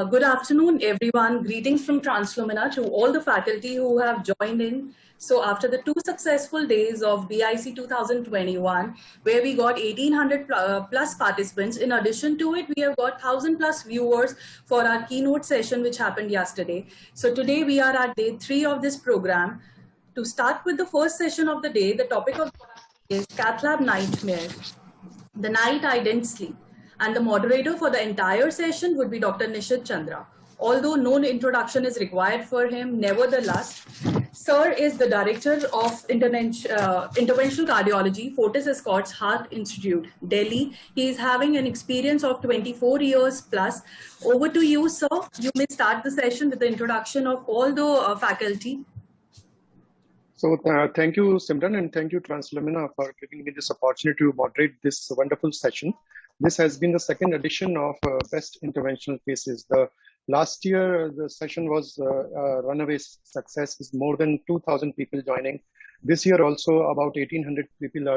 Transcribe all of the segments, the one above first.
Good afternoon, everyone. Greetings from Translumina to all the faculty who have joined in. So after the 2 successful days of BIC 2021, where we got 1800 plus participants, in addition to it, we have got 1000 plus viewers for our keynote session, which happened yesterday. So today we are at day 3 of this program. To start with the first session of the day, the topic of is Cath Lab Nightmare, the night I didn't sleep. And the moderator for the entire session would be Dr. Nishid Chandra. Although no introduction is required for him, nevertheless, Sir is the director of interventional cardiology, Fortis Escorts Heart Institute, Delhi. He is having an experience of 24 years plus. Over to you, sir. You may start the session with the introduction of all the faculty. So thank you, Simran, and thank you, Translumina, for giving me this opportunity to moderate this wonderful session. This has been the second edition of Best Interventional Cases. The last year, the session was a runaway success with more than 2,000 people joining. This year also about 1,800 people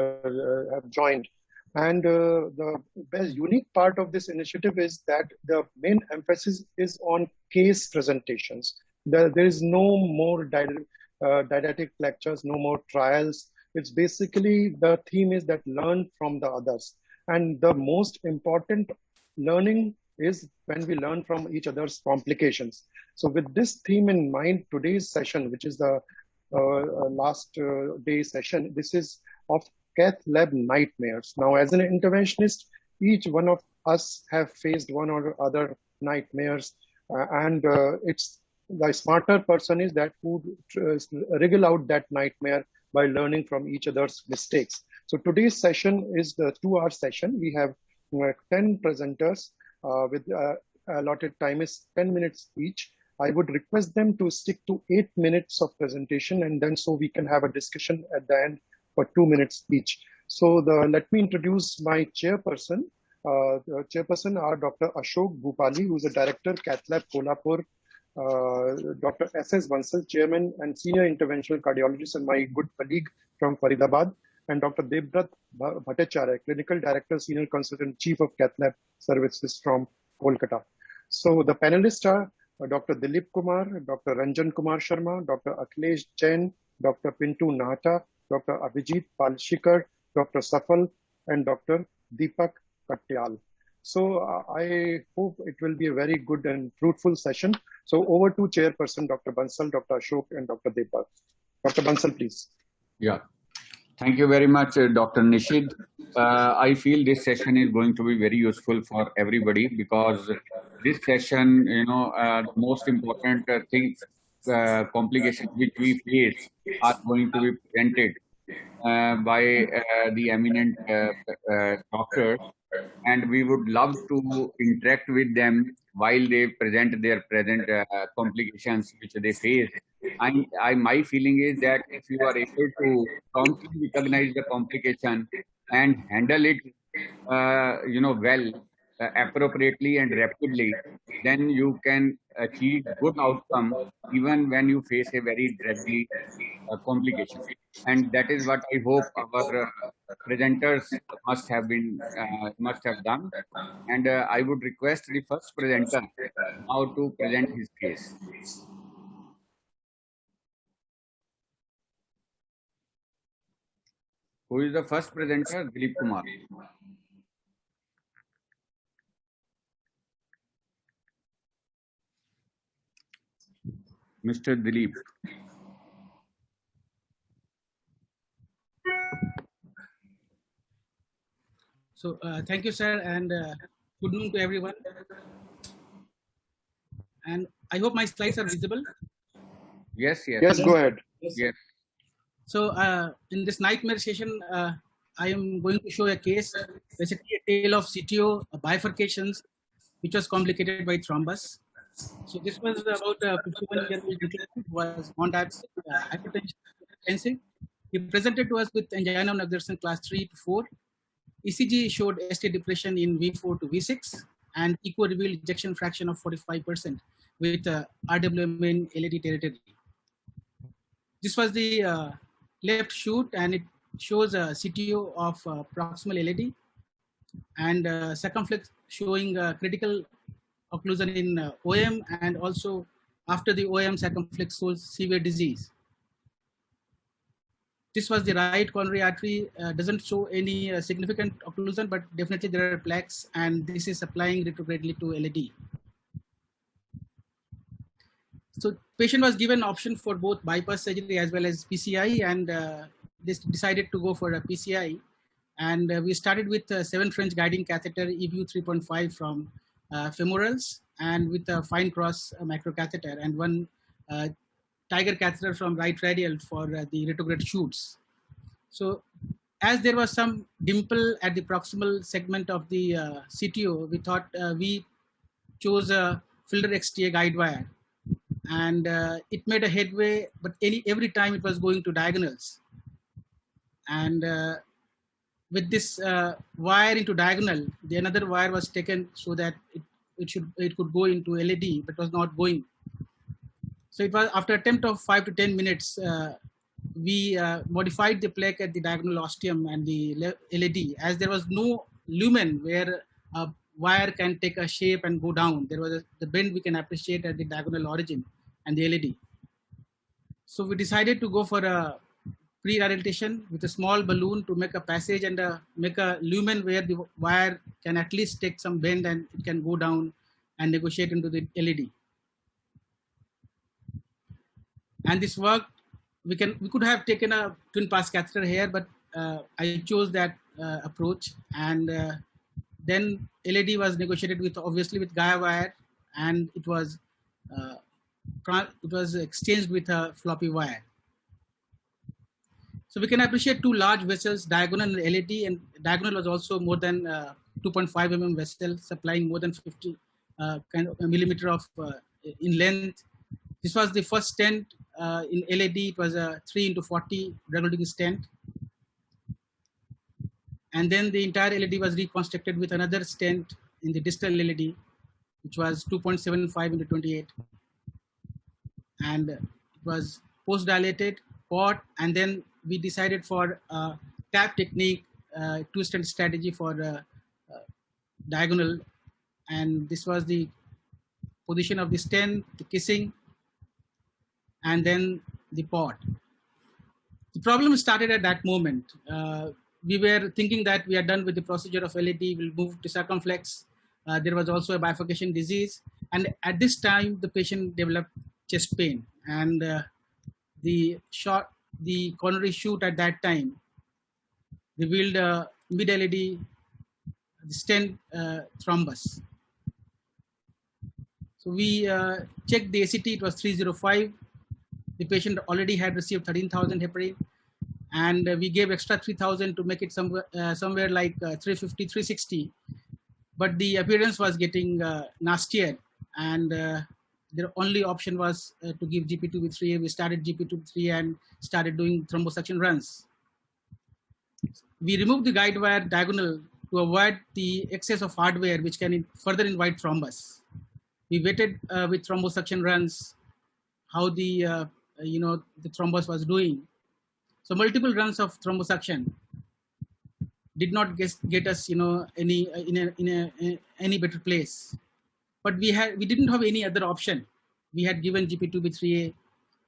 have joined. And the best unique part of this initiative is that the main emphasis is on case presentations. There is no more didactic lectures, no more trials. It's basically the theme is that learn from the others. And the most important learning is when we learn from each other's complications. So with this theme in mind, today's session, which is the last day session, this is of Cath Lab Nightmares. Now, as an interventionist, each one of us have faced one or other nightmares, and it's the smarter person is that who wriggle out that nightmare by learning from each other's mistakes. So today's session is the 2-hour session. We have 10 presenters with allotted time is 10 minutes each. I would request them to stick to 8 minutes of presentation, and then so we can have a discussion at the end for 2 minutes each. So let me introduce my chairperson. The chairperson are Dr. Ashok Bhupali, who is a director, Cath Lab Kolhapur. Dr. S.S. Bansal, Chairman and Senior Interventional Cardiologist, and my good colleague from Faridabad, and Dr. Devbrat Bhattacharya, Clinical Director, Senior Consultant, Chief of Cath Lab Services from Kolkata. So the panelists are Dr. Dilip Kumar, Dr. Ranjan Kumar Sharma, Dr. Akhilesh Jain, Dr. Pintu Nahata, Dr. Abhijit Palshikar, Dr. Safal, and Dr. Deepak Katyal. So I hope it will be a very good and fruitful session. So over to Chairperson Dr. Bansal, Dr. Ashok, and Dr. Devbrat. Dr. Bansal, please. Yeah, thank you very much, Dr. Nishid. I feel this session is going to be very useful for everybody because this session, the most important things, complications which we face are going to be presented by the eminent doctors. And we would love to interact with them while they present their present complications which they face. My feeling is that if you are able to promptly recognize the complication and handle it, well, appropriately and rapidly, then you can achieve good outcome even when you face a very deadly complication. And that is what I hope our presenters must have done. And I would request the first presenter now to present his case. Who is the first presenter? Dilip Kumar. Mr. Dilip. So thank you, sir, and good noon to everyone. And I hope my slides are visible. Yes, yes. Yes, go ahead. Yes. So in this nightmare session, I am going to show a case, basically a tale of CTO bifurcations, which was complicated by thrombus. So this was about a 51-year-old gentleman who was on hypertensive. He presented to us with angina of Gundersen class 3 to 4. ECG showed ST depression in V4 to V6 and echo revealed ejection fraction of 45% with RWM in LAD territory. This was the left shoot, and it shows a CTO of proximal LAD and circumflex showing critical occlusion in OM, and also after the OM circumflex shows severe disease. This was the right coronary artery, doesn't show any significant occlusion, but definitely there are plaques, and this is supplying retrogradely to LAD. So patient was given option for both bypass surgery as well as PCI, and this decided to go for a PCI. And we started with 7 French guiding catheter EBU 3.5 from femorals, and with a fine cross microcatheter, and 1 Tiger catheter from right radial for the retrograde shoots. So as there was some dimple at the proximal segment of the CTO, we thought we chose a Filter XTA guide wire, and it made a headway, but every time it was going to diagonals. And with this wire into diagonal, another wire was taken so that it could go into LAD, but was not going. So it was after attempt of 5 to 10 minutes, we modified the plaque at the diagonal ostium and the LAD, as there was no lumen where a wire can take a shape and go down. There was the bend we can appreciate at the diagonal origin and the LAD. So we decided to go for a pre-dilatation with a small balloon to make a passage and make a lumen where the wire can at least take some bend and it can go down and negotiate into the LAD. And this worked. We could have taken a twin pass catheter here, but I chose that approach. And then LAD was negotiated with, obviously, with Gaia wire, and it was exchanged with a floppy wire. So we can appreciate 2 large vessels, diagonal and LAD, and diagonal was also more than 2.5 mm vessel, supplying more than 50 kind of a millimeter of in length. This was the first stent in LAD. It was a 3x40 regulating stent. And then the entire LAD was reconstructed with another stent in the distal LAD, which was 2.75 x 28. And it was post-dilated, port, and then we decided for tap technique, 2-stent strategy for diagonal. And this was the position of the stent, the kissing, and then the port. The problem started at that moment. We were thinking that we are done with the procedure of LAD, we'll move to circumflex. There was also a bifurcation disease. And at this time, the patient developed chest pain. And the coronary shoot at that time revealed mid-LAD stent thrombus. So we checked the ACT, it was 305. The patient already had received 13,000 heparin, and we gave extra 3,000 to make it somewhere like 350, 360. But the appearance was getting nastier, and the only option was to give GP2B3A. We started GP2B3 and started doing thrombosuction runs. We removed the guide wire diagonal to avoid the excess of hardware, which can further invite thrombus. We waited with thrombosuction runs, how the the thrombus was doing. So multiple runs of thrombosuction did not get us any better place. But we didn't have any other option. We had given GP2B3A.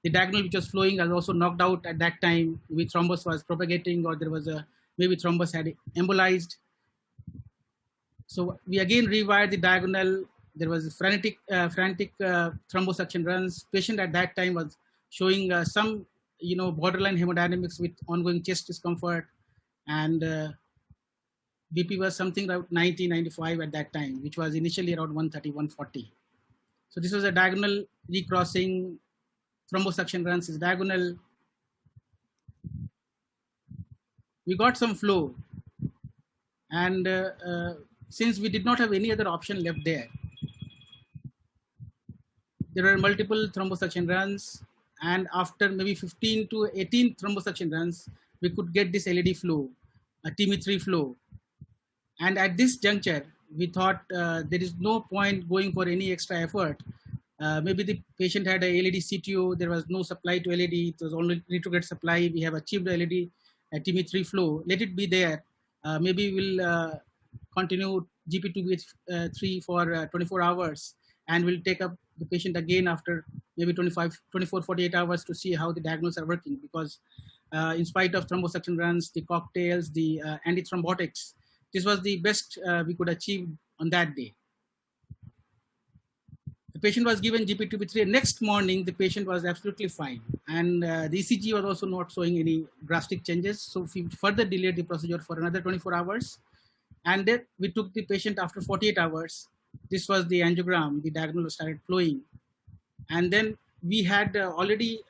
The diagonal which was flowing was also knocked out at that time. Maybe thrombus was propagating, or there was maybe thrombus had embolized. So we again rewired the diagonal. There was frantic thrombosuction runs. Patient at that time was showing some borderline hemodynamics with ongoing chest discomfort, and BP was something about 90, 95 at that time, which was initially around 130, 140. So this was a diagonal recrossing, thrombosuction runs is diagonal. We got some flow, and since we did not have any other option left there were multiple thrombosuction runs, and after maybe 15 to 18 thrombosuction runs, we could get this LAD flow, a TIMI3 flow. And at this juncture, we thought there is no point going for any extra effort. Maybe the patient had a LAD CTO, there was no supply to LAD, it was only retrograde supply. We have achieved the LAD TIMI3 flow. Let it be there. Maybe we'll continue GP2B3 for 24 hours, and we'll take up the patient again after maybe 48 hours to see how the diagonals are working, because in spite of thrombosuction runs, the cocktails, the antithrombotics, this was the best we could achieve on that day. The patient was given GP2B3. Next morning, the patient was absolutely fine. And the ECG was also not showing any drastic changes. So we further delayed the procedure for another 24 hours. And then we took the patient after 48 hours. This was the angiogram. The diagonal started flowing. And then we had already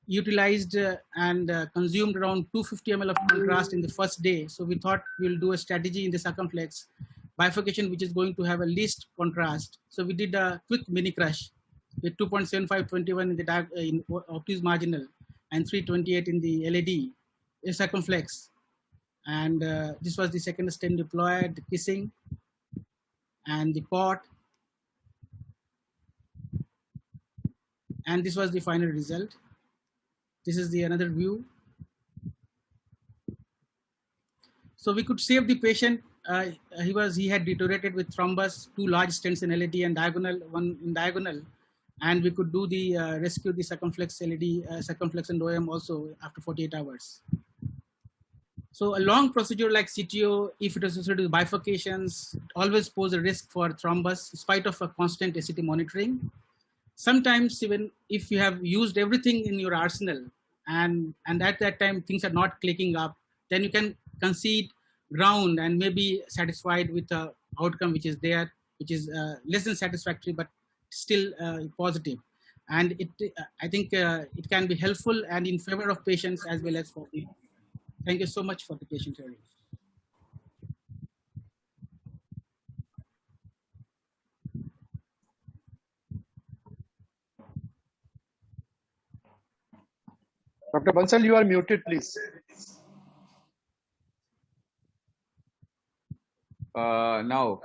utilized and consumed around 250 ml of contrast in the first day. So we thought we'll do a strategy in the circumflex bifurcation, which is going to have a least contrast. So we did a quick mini crush with 2.7521 in the in obtuse marginal and 328 in the LAD circumflex. And this was the second stent deployed, the kissing and the port. And this was the final result. This is the another view. So we could save the patient. He had deteriorated with thrombus, 2 large stents in LAD and diagonal, 1 in diagonal, and we could do the rescue the circumflex LAD, circumflex and OM also after 48 hours. So a long procedure like CTO, if it is associated with bifurcations, always pose a risk for thrombus in spite of a constant ACT monitoring. Sometimes even if you have used everything in your arsenal and at that time things are not clicking up, then you can concede ground and maybe satisfied with the outcome which is there, which is less than satisfactory, but still positive. And I think it can be helpful and in favor of patients as well as for the. Thank you so much for the patient hearing. Dr. Bansal, you are muted, please. Now,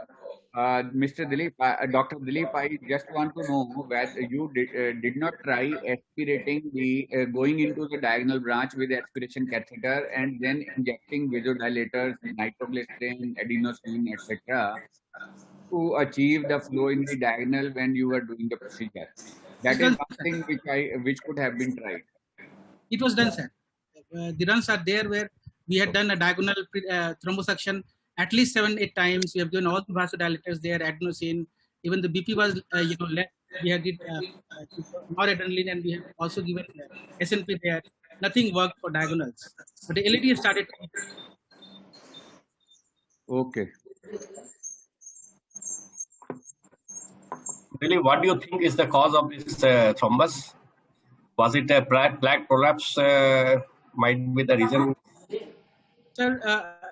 Mr. Dilip, Dr. Dilip, I just want to know whether you did not try aspirating the going into the diagonal branch with aspiration catheter and then injecting vasodilators, nitroglycerin, adenosine, etc., to achieve the flow in the diagonal when you were doing the procedure. That is something which could have been tried. It was done, sir. The runs are there where we had done a diagonal thrombosuction at least 7-8 times. We have given all the vasodilators there, adenosine. Even the BP was, less. We had did noradrenaline, and we have also given SNP there. Nothing worked for diagonals. But the LAD started. Okay. Really, what do you think is the cause of this thrombus? Was it a plaque prolapse? Might be the reason. Sir,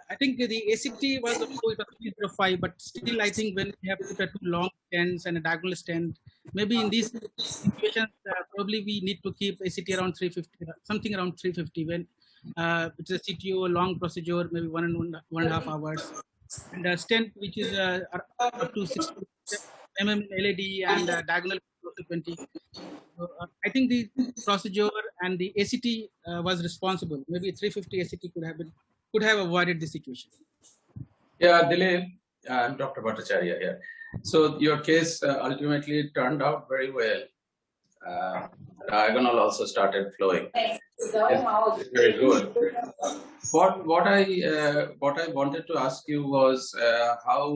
I think the ACT was 305, but still I think when we have put 2 long stents and a diagonal stent, maybe in these situations, probably we need to keep ACT around 350, something around 350 when it's a CTO long procedure, maybe 1.5 hours. And a stent which is up to 60 mm LAD and diagonal close to 20. So, I think the procedure and the ACT was responsible. Maybe 350 ACT could have avoided the situation. Yeah, Dilip, I'm Dr. Bhattacharya here. So your case ultimately turned out very well. Diagonal also started flowing. It's very good. What I wanted to ask you was how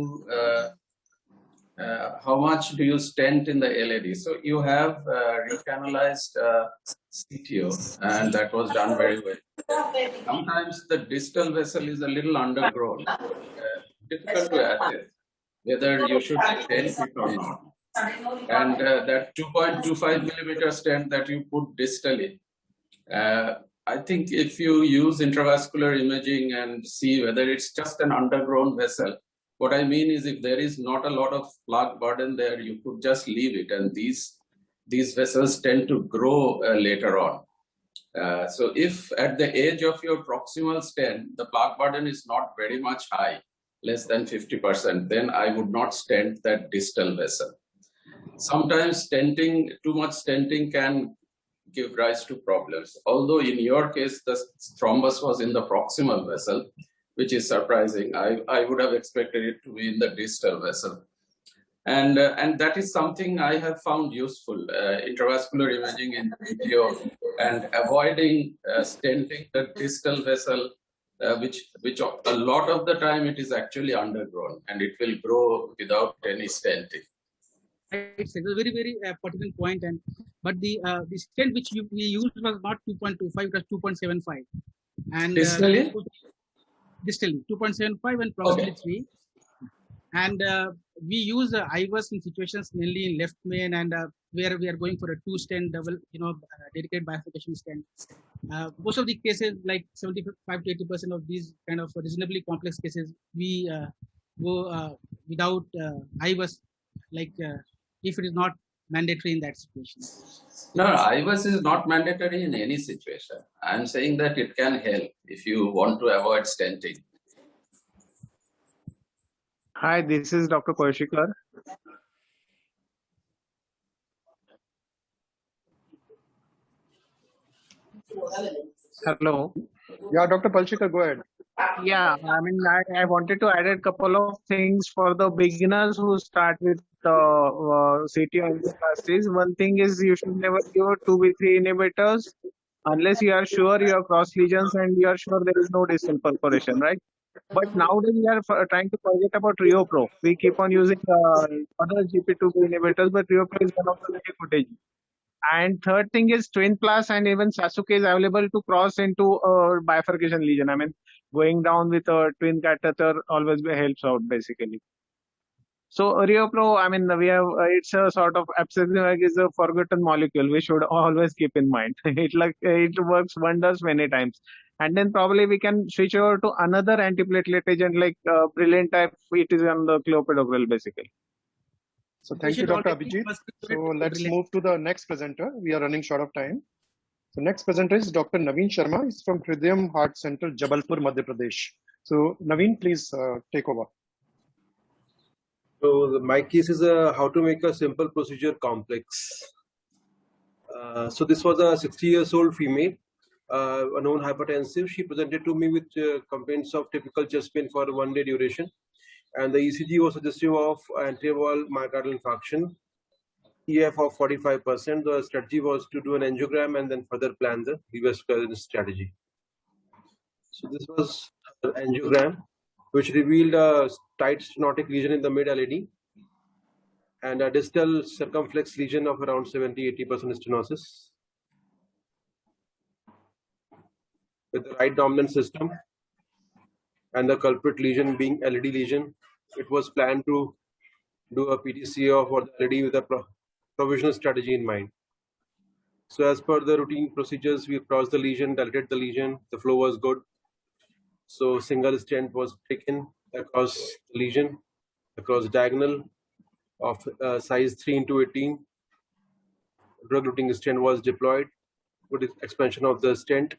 much do you stent in the LAD? So you have recanalized CTO, and that was done very well. Sometimes the distal vessel is a little undergrown. Difficult to assess whether you should stent it or not. And that 2.25 millimeter stent that you put distally, I think if you use intravascular imaging and see whether it's just an undergrown vessel, what I mean is if there is not a lot of plaque burden there, you could just leave it, and these vessels tend to grow later on. So if at the edge of your proximal stent, the plaque burden is not very much high, less than 50%, then I would not stent that distal vessel. Sometimes stenting, too much stenting can give rise to problems. Although in your case, the thrombus was in the proximal vessel, which is surprising. I would have expected it to be in the distal vessel. And that is something I have found useful, intravascular imaging in video and avoiding stenting the distal vessel, which a lot of the time it is actually undergrown and it will grow without any stenting. It's a very, very pertinent point. But the stent which we used was not 2.25, it was 2.75. And distally? Distally, 2.75 and proximally Okay. 3. And we use IVUS in situations mainly in left main and where we are going for a 2-stent double, dedicated bifurcation stent. Most of the cases, like 75 to 80% of these kind of reasonably complex cases, we go without IVUS, like if it is not mandatory in that situation. No, IVUS is not mandatory in any situation. I'm saying that it can help if you want to avoid stenting. Hi, this is Dr. Kaushikar. Hello. Yeah, Dr. Palshikar, go ahead. Yeah, I mean, I wanted to add a couple of things for the beginners who start with CTO in the classes. One thing is you should never give 2B3 inhibitors unless you are sure you have cross lesions and you are sure there is no distal perforation, right? But nowadays we are trying to forget about RioPro. We keep on using other GP2B inhibitors, but RioPro is one of the very good agents. And third thing is Twin Plus and even Sasuke is available to cross into a bifurcation lesion. I mean, going down with a twin catheter always helps out basically. So RioPro, I mean, we have it's a sort of abscession is a forgotten molecule. We should always keep in mind. It works wonders many times. And then probably we can switch over to another antiplatelet agent like Brilliant type. It is on the clopidogrel basically. So thank you, Dr. Abhijit. So let's move to the next presenter. We are running short of time. So next presenter is Dr. Naveen Sharma. He's from Hridayam Heart Center, Jabalpur, Madhya Pradesh. So Naveen, please take over. So my case is how to make a simple procedure complex. So this was a 60 years old female, a known hypertensive. She presented to me with complaints of typical chest pain for 1 day duration. And the ECG was suggestive of anterior wall myocardial infarction, EF of 45%. The strategy was to do an angiogram and then further plan the revascularization strategy. So this was an angiogram which revealed a tight stenotic lesion in the mid-LAD and a distal circumflex lesion of around 70-80% stenosis. With the right dominant system and the culprit lesion being LAD lesion, it was planned to do a PTCA for the LAD with a provisional strategy in mind. So as per the routine procedures, we crossed the lesion, dilated the lesion, the flow was good. So single stent was taken across the lesion, across diagonal of size 3x18. Drug-eluting stent was deployed with expansion of the stent.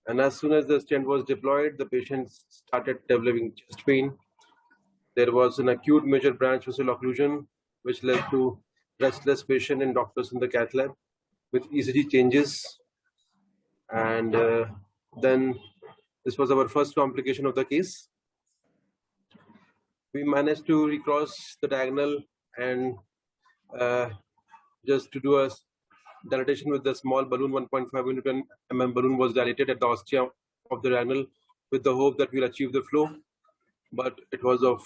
And as soon as the stent was deployed, the patient started developing chest pain. There was an acute major branch vessel occlusion, which led to restless patient and doctors in the cath lab with ECG changes. And then this was our first complication of the case. We managed to recross the diagonal and just to do a dilatation with the small balloon, 1.5 mm balloon was dilated at the ostia of the diagonal with the hope that we'll achieve the flow, but it was of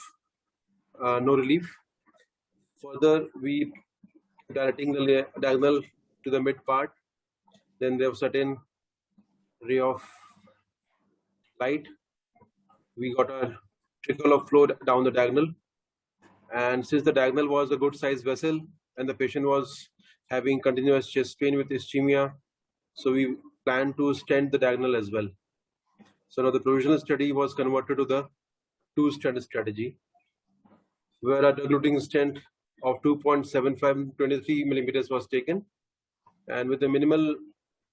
no relief. Further, we dilating the diagonal to the mid part, then there was certain ray of light. We got a trickle of flow down the diagonal, and since the diagonal was a good sized vessel and the patient was having continuous chest pain with ischemia, so we planned to stent the diagonal as well. So now the provisional study was converted to the 2-stent strategy, where a drug-eluting stent of 2.75 23 millimeters was taken, and with the minimal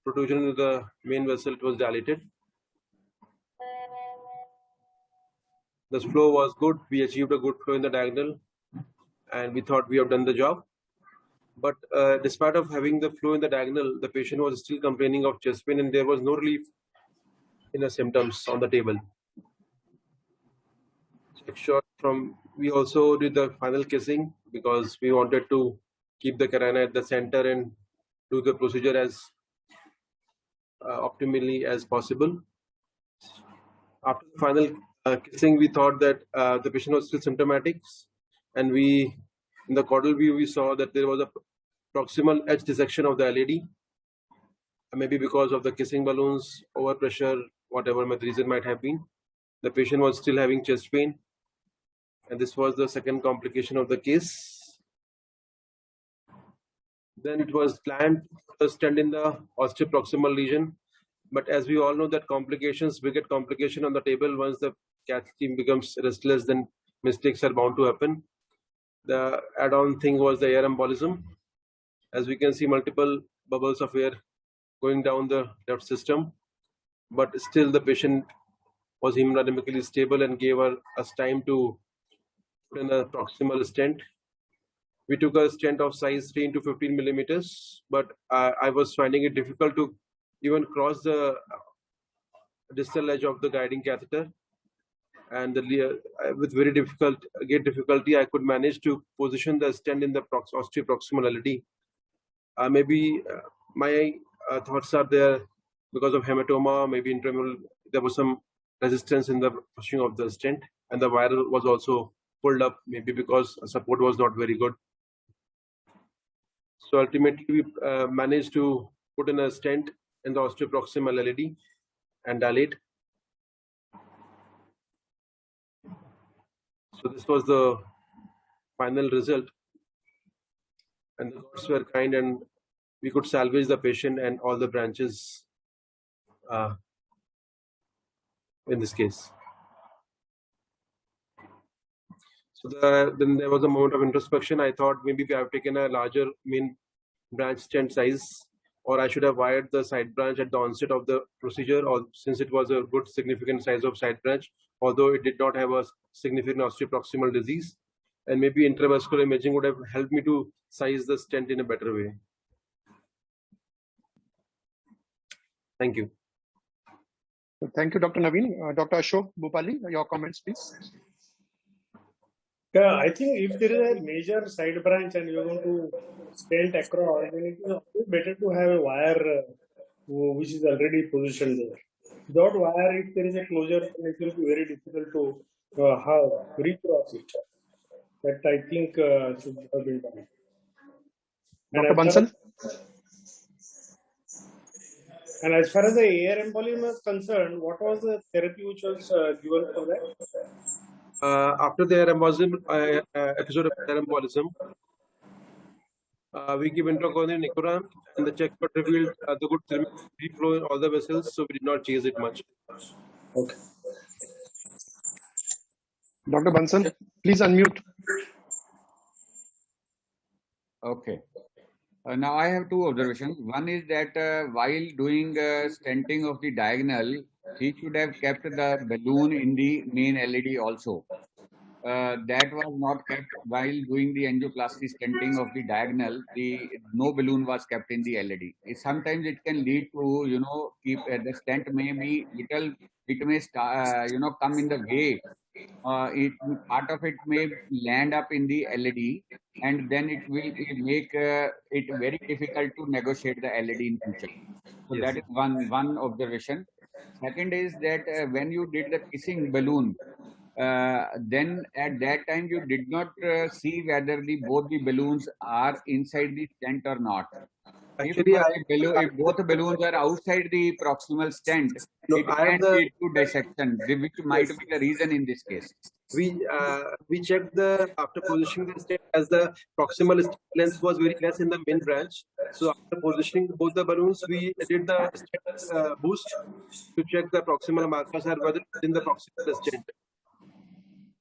protrusion in the main vessel, it was dilated. The flow was good. We achieved a good flow in the diagonal, and we thought we have done the job. But despite of having the flow in the diagonal, the patient was still complaining of chest pain, and there was no relief in the symptoms on the table. check shot from. We also did the final kissing because we wanted to keep the carina at the center and do the procedure as optimally as possible. After the final kissing, we thought that the patient was still symptomatic, and in the caudal view, we saw that there was a proximal edge dissection of the LAD, maybe because of the kissing balloons, overpressure, whatever the reason might have been. The patient was still having chest pain, and this was the second complication of the case. Then it was planned to stent in the osteoproximal lesion, but as we all know that we get complication on the table once the cath team becomes restless, then mistakes are bound to happen. The add-on thing was the air embolism. As we can see, multiple bubbles of air going down the left system, but still the patient was hemodynamically stable and gave us time to put in a proximal stent. We took a stent of size 3 into 15 millimeters, but I was finding it difficult to even cross the distal edge of the guiding catheter, and with very difficulty, I could manage to position the stent in the osteoproximal LAD. Maybe my thoughts are there because of hematoma, maybe intramural, there was some resistance in the pushing of the stent, and the wire was also pulled up, maybe because support was not very good. So ultimately, we managed to put in a stent in the osteoproximal LAD and dilate. So this was the final result, and the gods were kind, and we could salvage the patient and all the branches in this case. So then there was a moment of introspection. I thought maybe I have taken a larger main branch stent size, or I should have wired the side branch at the onset of the procedure, or since it was a good significant size of side branch, although it did not have a significant osteoproximal disease, and maybe intravascular imaging would have helped me to size the stent in a better way. Thank you. Thank you, Dr. Naveen. Dr. Ashok Bhupali, your comments, please. Yeah, I think if there is a major side branch and you're going to stent across, then it is always better to have a wire which is already positioned there. Without wire, if there is a closure, then it will be very difficult to recross it. That I think should have been done. Dr. Bansal? And as far as the air embolism is concerned, what was the therapy which was given for that? After the air embolism, episode of air embolism, we give intracorneal Nicorant, and the check but revealed the good free flow in all the vessels, so we did not chase it much. Okay. Dr. Bansal, please unmute. Okay. Now I have two observations. One is that while doing stenting of the diagonal, he should have kept the balloon in the main LAD also. That was not kept while doing the angioplasty stenting of the diagonal. No balloon was kept in the LAD. Sometimes it can lead to, the stent may be little, it may come in the way. Part of it may land up in the LAD, and then it will make it very difficult to negotiate the LAD in future. So yes. That is one observation. Second is that when you did the kissing balloon, then at that time you did not see whether both the balloons are inside the stent or not. Actually, if both balloons are outside the proximal stent, it can lead to dissection, which might be the reason in this case. We checked after positioning the stent, as the proximal length was very less in the main branch. So after positioning both the balloons, we did the stent boost to check the proximal markers are whether in the proximal stent.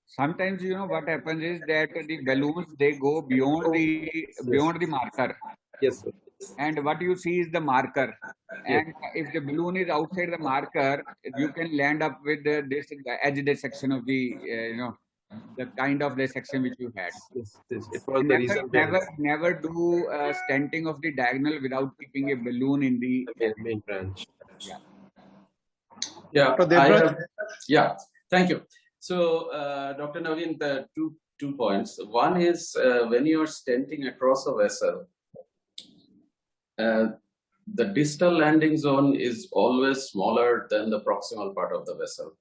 Sometimes what happens is that the balloons they go beyond the marker. Yes, sir. And what you see is the marker. Yes. And if the balloon is outside the marker, you can land up with the edge dissection of the the kind of dissection which you had. Yes. It was the reason. Never do stenting of the diagonal without keeping a balloon in the main branch. Yeah. Thank you. So, Dr. Naveen, the two points. One is when you are stenting across a vessel, the distal landing zone is always smaller than the proximal part of the vessel.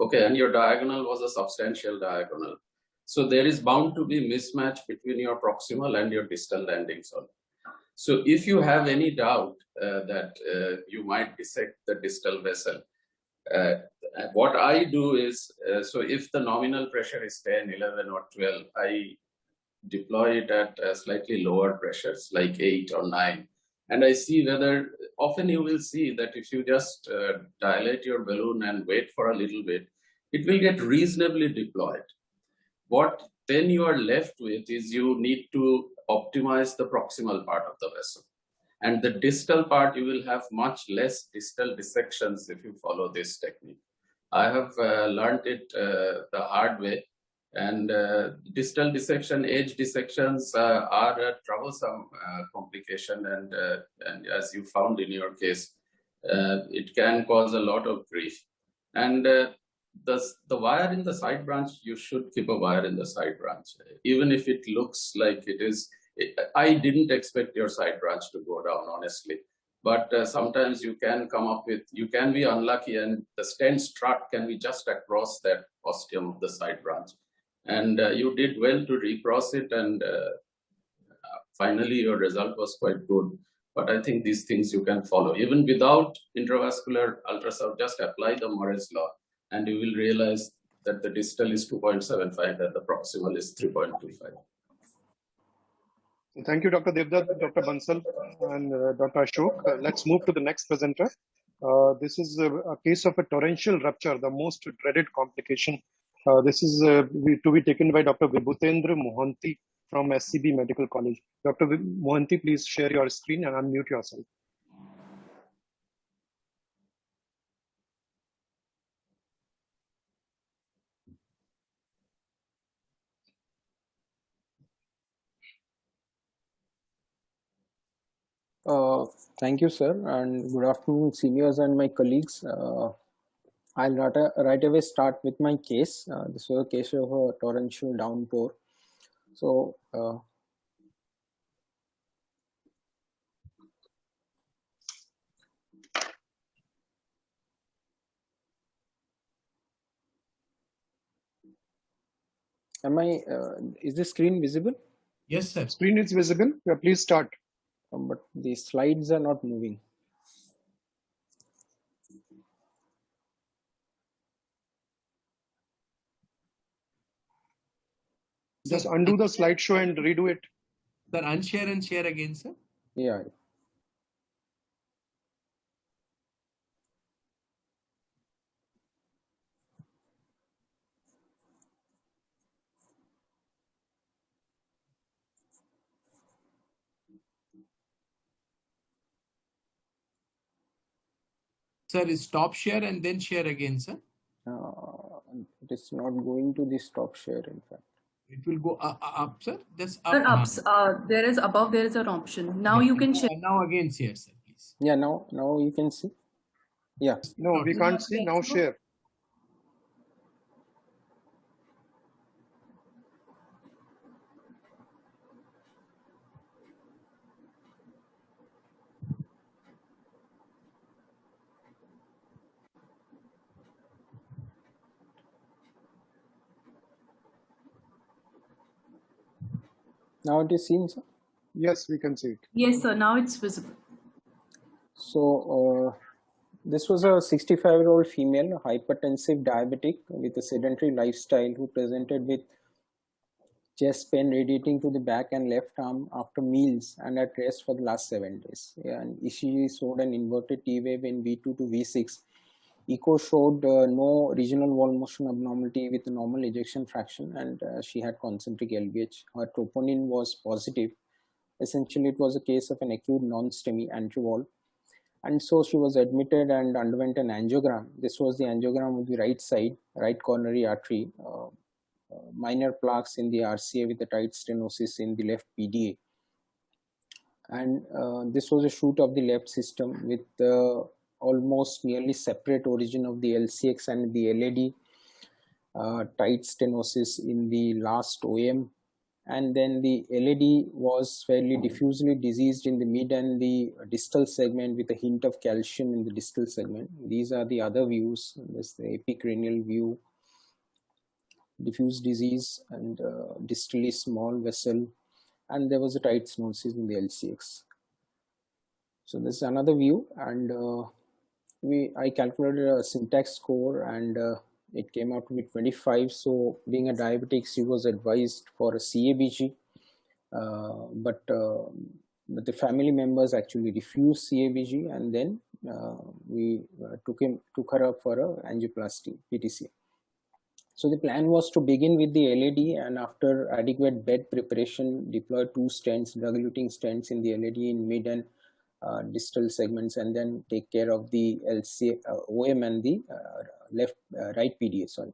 Okay, and your diagonal was a substantial diagonal. So there is bound to be mismatch between your proximal and your distal landing zone. So if you have any doubt that you might dissect the distal vessel, what I do is, so if the nominal pressure is 10, 11 or 12, I deploy it at slightly lower pressures like 8 or 9. And I see whether, often you will see that if you just dilate your balloon and wait for a little bit, it will get reasonably deployed. What then you are left with is you need to optimize the proximal part of the vessel. And the distal part, you will have much less distal dissections if you follow this technique. I have learned it the hard way. And distal dissection, edge dissections are a troublesome complication. And as you found in your case, it can cause a lot of grief. And the wire in the side branch, you should keep a wire in the side branch, even if it looks like it is. I didn't expect your side branch to go down, honestly. But sometimes you can come up with, you can be unlucky and the stent strut can be just across that ostium of the side branch. And you did well to recross it, and finally your result was quite good. But I think these things you can follow. Even without intravascular ultrasound, just apply the More's law and you will realize that the distal is 2.75 and the proximal is 3.25. Thank you, Dr. Devdutt, Dr. Bansal, and Dr. Ashok. Let's move to the next presenter. This is a case of a torrential rupture, the most dreaded complication. This is to be taken by Dr. Vibhutendra Mohanty from SCB Medical College. Dr. Mohanty, please share your screen and unmute yourself. Thank you, sir, and good afternoon, seniors and my colleagues. I'll right away start with my case. This was a case of a torrential downpour. So, is the screen visible? Yes, sir. Screen is visible. Yeah, please start. But the slides are not moving. Just undo the slideshow and redo it. Sir, unshare and share again, sir. Yeah. Sir, stop share and then share again, sir. It is not going to the stop share, in fact. It will go up, sir. That's up. There is above, there is an option. Now you can share. Now again share, sir, please. Yeah, now you can see. Yeah. No, we can't see. Now share. Now it is seen, sir? Yes, we can see it. Yes, sir. Now it's visible. So this was a 65-year-old female, hypertensive diabetic with a sedentary lifestyle who presented with chest pain radiating to the back and left arm after meals and at rest for the last 7 days. Yeah, and ECG showed an inverted T wave in V2 to V6. Echo showed no regional wall motion abnormality with a normal ejection fraction, and she had concentric LVH. Her troponin was positive. Essentially, it was a case of an acute non-STEMI anti-wall. And so she was admitted and underwent an angiogram. This was the angiogram of the right side, right coronary artery, minor plaques in the RCA with a tight stenosis in the left PDA. And this was a shoot of the left system with almost nearly separate origin of the LCX and the LAD. tight stenosis in the last OM, and then the LAD was fairly diffusely diseased in the mid and the distal segment with a hint of calcium in the distal segment. These are the other views. This is the epicranial view, diffuse disease and distally small vessel, and there was a tight stenosis in the LCX. So this is another view, and I calculated a syntax score, and it came out to be 25. So being a diabetic, she was advised for a CABG, but the family members actually refused CABG, and then we took her up for a angioplasty, PTC. So the plan was to begin with the LAD, and after adequate bed preparation, deploy 2 stents, drug-eluting stents in the LAD in mid and distal segments, and then take care of the OM and the right PDA. Sorry.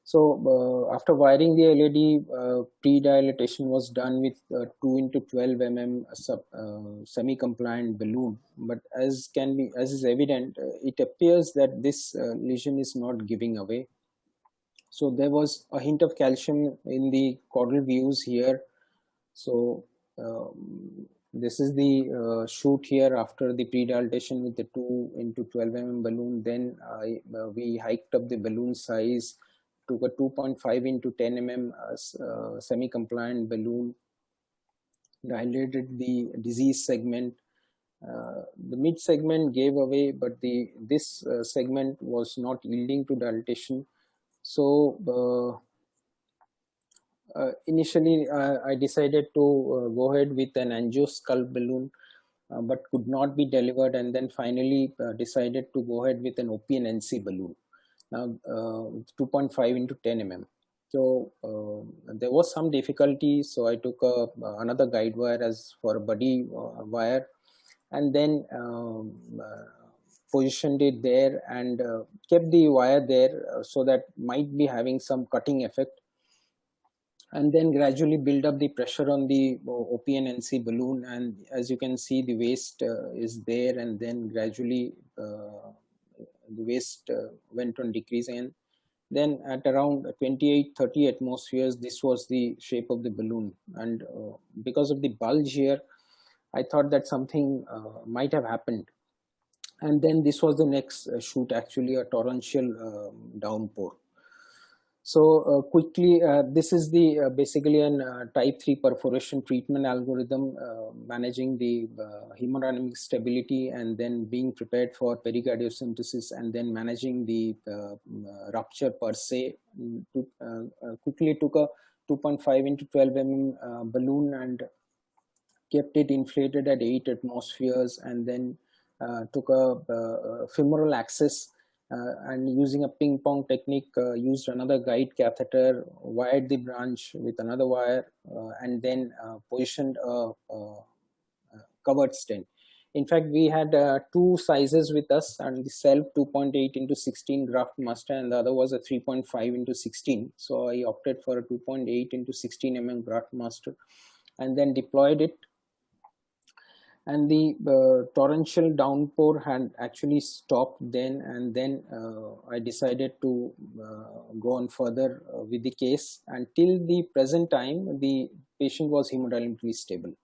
So after wiring the LAD, pre-dilatation was done with 2 into 12 mm semi-compliant balloon. But as is evident, it appears that this lesion is not giving away. So there was a hint of calcium in the caudal views here. So this is the shoot here after the pre-dilatation with the 2 into 12 mm balloon. Then we hiked up the balloon size, took a 2.5 into 10 mm semi-compliant balloon, dilated the disease segment. The mid segment gave away, but this segment was not yielding to dilatation. So initially I decided to go ahead with an angiosculpt balloon, but could not be delivered, and then finally decided to go ahead with an OPNNC balloon. Now 2.5 into 10 mm. So there was some difficulty, so I took another guide wire as for a buddy wire, and then positioned it there and kept the wire there so that might be having some cutting effect, and then gradually build up the pressure on the OPNNC balloon. And as you can see, the waist is there, and then gradually the waist went on decreasing, and then at around 28-30 atmospheres, this was the shape of the balloon. And because of the bulge here, I thought that something might have happened. And then this was the next shoot, actually a torrential downpour. So quickly, this is the basically an type 3 perforation treatment algorithm, managing the hemodynamic stability, and then being prepared for pericardiocentesis, and then managing the rupture per se. Quickly took a 2.5 into 12 mm balloon and kept it inflated at 8 atmospheres, and then took a femoral access, and using a ping pong technique, used another guide catheter, wired the branch with another wire, and then positioned a covered stent. In fact, we had 2 sizes with us, and the self 2.8 into 16 graft master, and the other was a 3.5 into 16. So I opted for a 2.8 into 16 mm graft master, and then deployed it. And the torrential downpour had actually stopped then, and then I decided to go on further with the case. Until the present time, the patient was hemodynamically stable.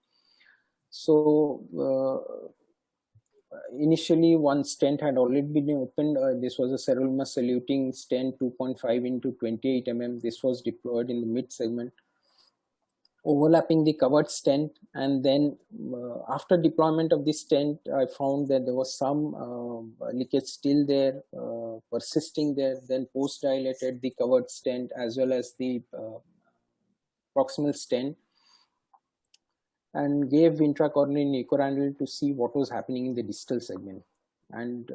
So initially, one stent had already been opened. This was a sirolimus eluting stent 2.5 into 28 mm. This was deployed in the mid segment, overlapping the covered stent. And then after deployment of this stent, I found that there was some leakage still there, persisting there. Then post-dilated the covered stent as well as the proximal stent, and gave intracoronary nicorandil to see what was happening in the distal segment. And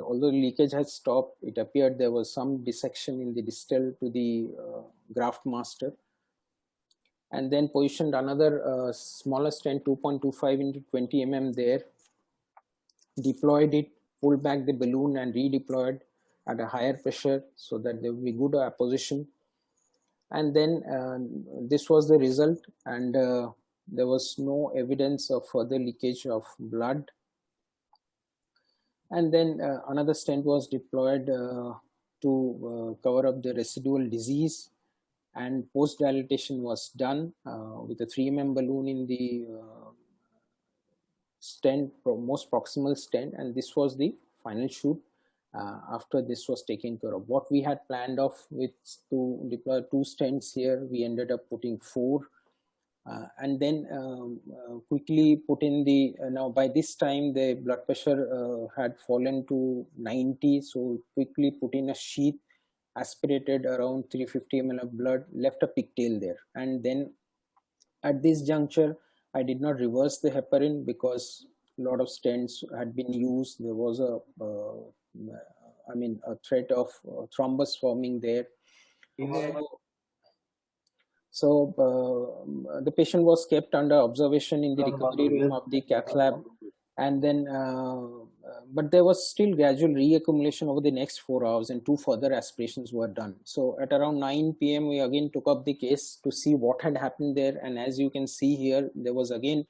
although leakage had stopped, it appeared there was some dissection in the distal to the graft master. And then positioned another smaller stent 2.25 into 20 mm there, deployed it, pulled back the balloon and redeployed at a higher pressure so that there would be good apposition. And then this was the result, and there was no evidence of further leakage of blood. And then another stent was deployed to cover up the residual disease, and post dilatation was done with a 3 mm balloon in the stent, most proximal stent, and this was the final shoot. After this was taken care of, what we had planned of with to deploy 2 stents here, we ended up putting 4, and then quickly put in the now by this time the blood pressure had fallen to 90, so quickly put in a sheath, aspirated around 350 ml of blood, left a pigtail there, and then at this juncture I did not reverse the heparin because a lot of stents had been used. There was a a threat of thrombus forming there. So the patient was kept under observation in the recovery room of the cath lab, and then but there was still gradual reaccumulation over the next 4 hours, and 2 further aspirations were done. So at around 9 p.m. we again took up the case to see what had happened there, and as you can see here, there was again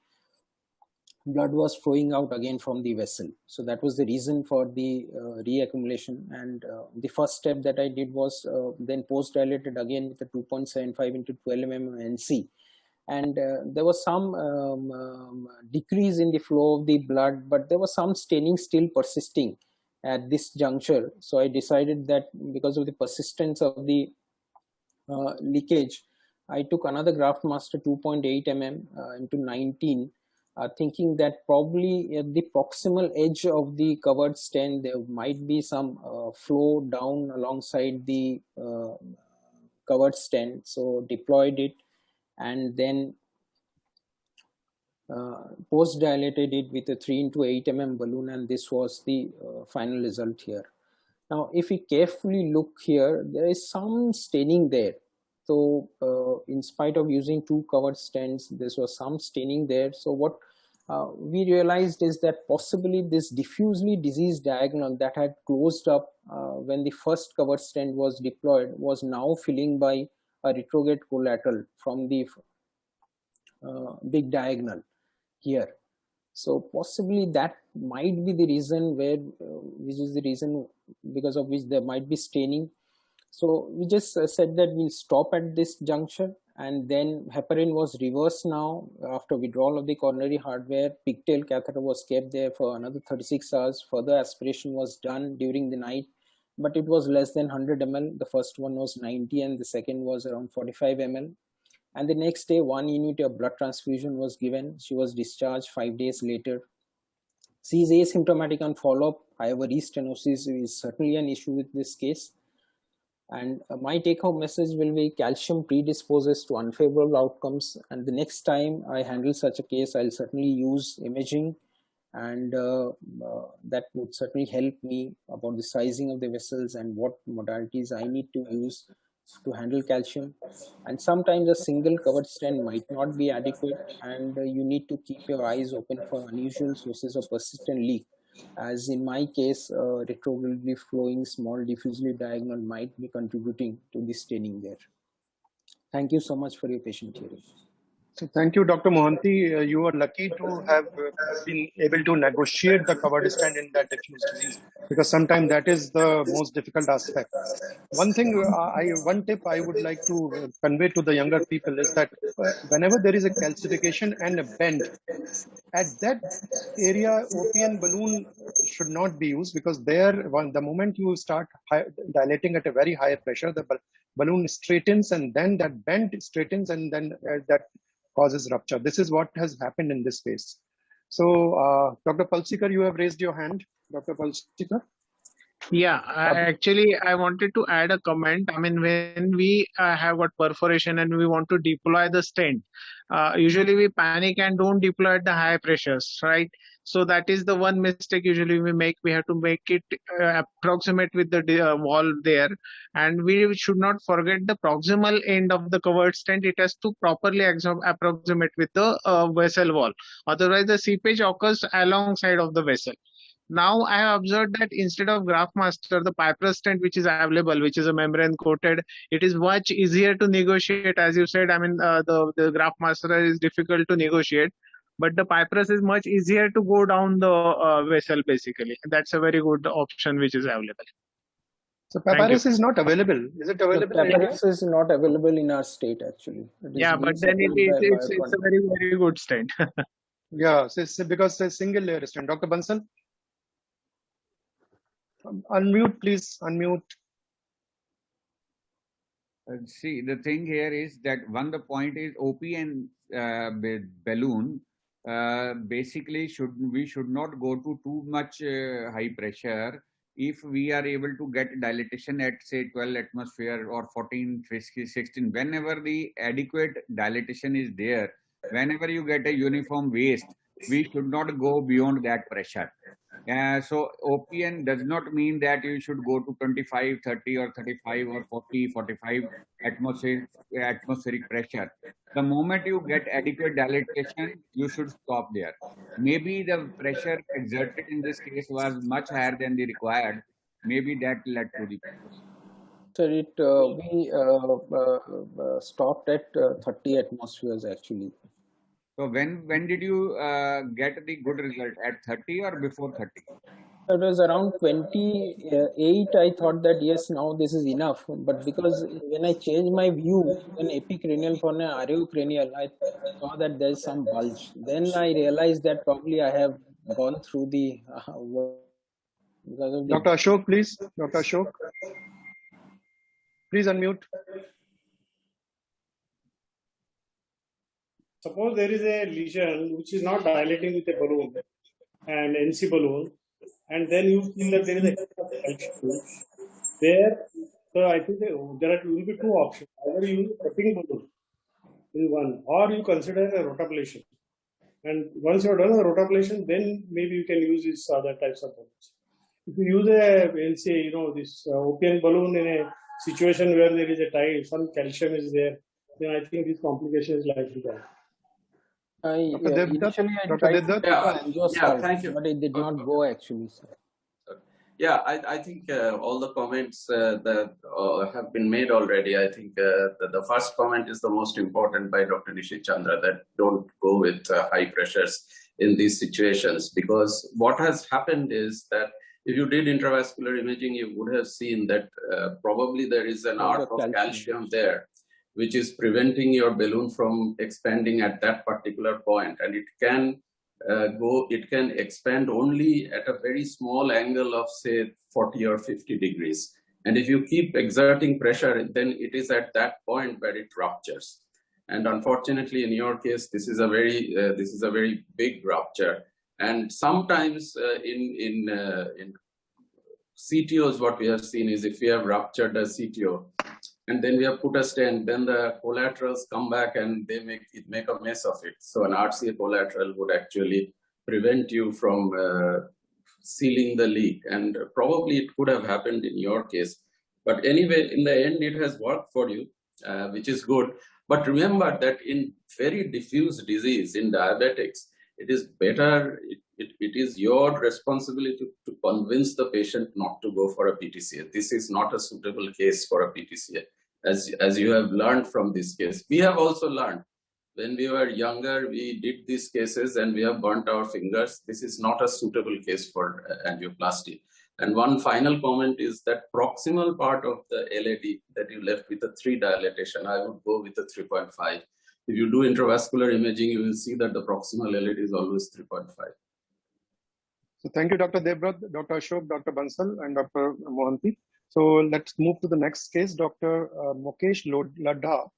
blood was flowing out again from the vessel. So that was the reason for the reaccumulation, and the first step that I did was then post dilated again with a 2.75 into 12 mm NC, and there was some decrease in the flow of the blood, but there was some staining still persisting at this juncture. So I decided that because of the persistence of the leakage, I took another Graftmaster 2.8 mm into 19, thinking that probably at the proximal edge of the covered stent there might be some flow down alongside the covered stent. So deployed it, and then post dilated it with a 3 into 8 mm balloon, and this was the final result here. Now if we carefully look here, there is some staining there. So in spite of using 2 covered stents, there was some staining there. So what we realized is that possibly this diffusely diseased diagonal that had closed up when the first covered stent was deployed was now filling by a retrograde collateral from the big diagonal here. So possibly that might be the reason where which is the reason because of which there might be staining. So we just said that we'll stop at this juncture, and then heparin was reversed. Now after withdrawal of the coronary hardware, pigtail catheter was kept there for another 36 hours. Further aspiration was done during the night, but it was less than 100 ml. The first one was 90 and the second was around 45 ml. And the next day 1 unit of blood transfusion was given. She was discharged 5 days later. She is asymptomatic on follow-up. However, restenosis is certainly an issue with this case. And my take-home message will be calcium predisposes to unfavorable outcomes, and the next time I handle such a case, I'll certainly use imaging, and that would certainly help me about the sizing of the vessels and what modalities I need to use to handle calcium. And sometimes a single covered stent might not be adequate, and you need to keep your eyes open for unusual sources of persistent leak. As in my case, retrogradely flowing small diffusely diagonal might be contributing to the staining there. Thank you so much for your patient hearing. So thank you, Dr. Mohanty. You are lucky to have been able to negotiate the covered stent in that diffuse disease, because sometimes that is the most difficult aspect. One tip I would like to convey to the younger people is that whenever there is a calcification and a bend, at that area, OPN balloon should not be used, because there, the moment you start dilating at a very high pressure, the balloon straightens, and then that bend straightens, and then that causes rupture. This is what has happened in this case. So, Dr. Palsikar, you have raised your hand. Dr. Palsikar? Yeah, actually, I wanted to add a comment. I mean, when we have got perforation and we want to deploy the stent, usually we panic and don't deploy at the high pressures, right? So that is the one mistake usually we make. We have to make it approximate with the wall there. And we should not forget the proximal end of the covered stent. It has to properly approximate with the vessel wall. Otherwise, the seepage occurs alongside of the vessel. Now I have observed that instead of Graftmaster, the Piperous stent which is available, which is a membrane coated, it is much easier to negotiate. As you said, I mean, the Graftmaster is difficult to negotiate, but the Piperous is much easier to go down the vessel basically. That's a very good option which is available. So Paparis is not available. Is it available in India? Paparis is not available in our state actually. Yeah, but then it's a very, very good stent. Yeah, so it's because it's a single layer stent. Dr. Bansal? Unmute, please. Unmute. See, the thing here is that the point is OP and balloon. Basically, we should not go to too much high pressure. If we are able to get dilatation at say 12 atmosphere or 14, 16, whenever the adequate dilatation is there, whenever you get a uniform waist, we should not go beyond that pressure. So OPN does not mean that you should go to 25, 30 or 35 or 40, 45 atmospheric pressure. The moment you get adequate dilatation, you should stop there. Maybe the pressure exerted in this case was much higher than the required. Maybe that led to the problem. So we stopped at 30 atmospheres actually. So when did you get the good result, at 30 or before 30? It was around 28. I thought that yes, now this is enough. But because when I changed my view, an epicranial for an areocranial, I saw that there is some bulge. Then I realized that probably I have gone through the because of the Dr. Ashok, please. Dr. Ashok. Please unmute. Suppose there is a lesion which is not dilating with a balloon and NC balloon, and then you feel that there is a calcium there. So I think there will be two options. Either you use a cutting balloon in one, or you consider a rotablation. And once you're done with the rotablation, then maybe you can use these other types of balloons. If you use a NC, this OPN balloon in a situation where there is some calcium is there, then I think this complication is likely to happen. Initially I tried angiosperm, thank you. but it did not go actually. Yeah, I think all the comments that have been made already. I think the first comment is the most important by Dr. Nishid Chandra, that don't go with high pressures in these situations, because what has happened is that if you did intravascular imaging, you would have seen that probably there is an arc of calcium there, which is preventing your balloon from expanding at that particular point. And it can it can expand only at a very small angle of say 40 or 50 degrees. And if you keep exerting pressure, then it is at that point where it ruptures. And unfortunately, in your case, this is a very big rupture. And sometimes in CTOs, what we have seen is if we have ruptured a CTO, and then we have put a stent, then the collaterals come back and they make a mess of it. So an RCA collateral would actually prevent you from sealing the leak. And probably it could have happened in your case. But anyway, in the end, it has worked for you, which is good. But remember that in very diffuse disease, in diabetics, it is better, it is your responsibility to convince the patient not to go for a PTCA. This is not a suitable case for a PTCA, as you have learned from this case. We have also learned when we were younger, we did these cases and we have burnt our fingers. This is not a suitable case for angioplasty. And one final comment is that proximal part of the LAD that you left with a 3 dilatation, I would go with a 3.5. If you do intravascular imaging, you will see that the proximal LAD is always 3.5. So thank you, Dr. Devbrat, Dr. Ashok, Dr. Bansal, and Dr. Mohanty. So let's move to the next case, Dr. Mukesh Ladha.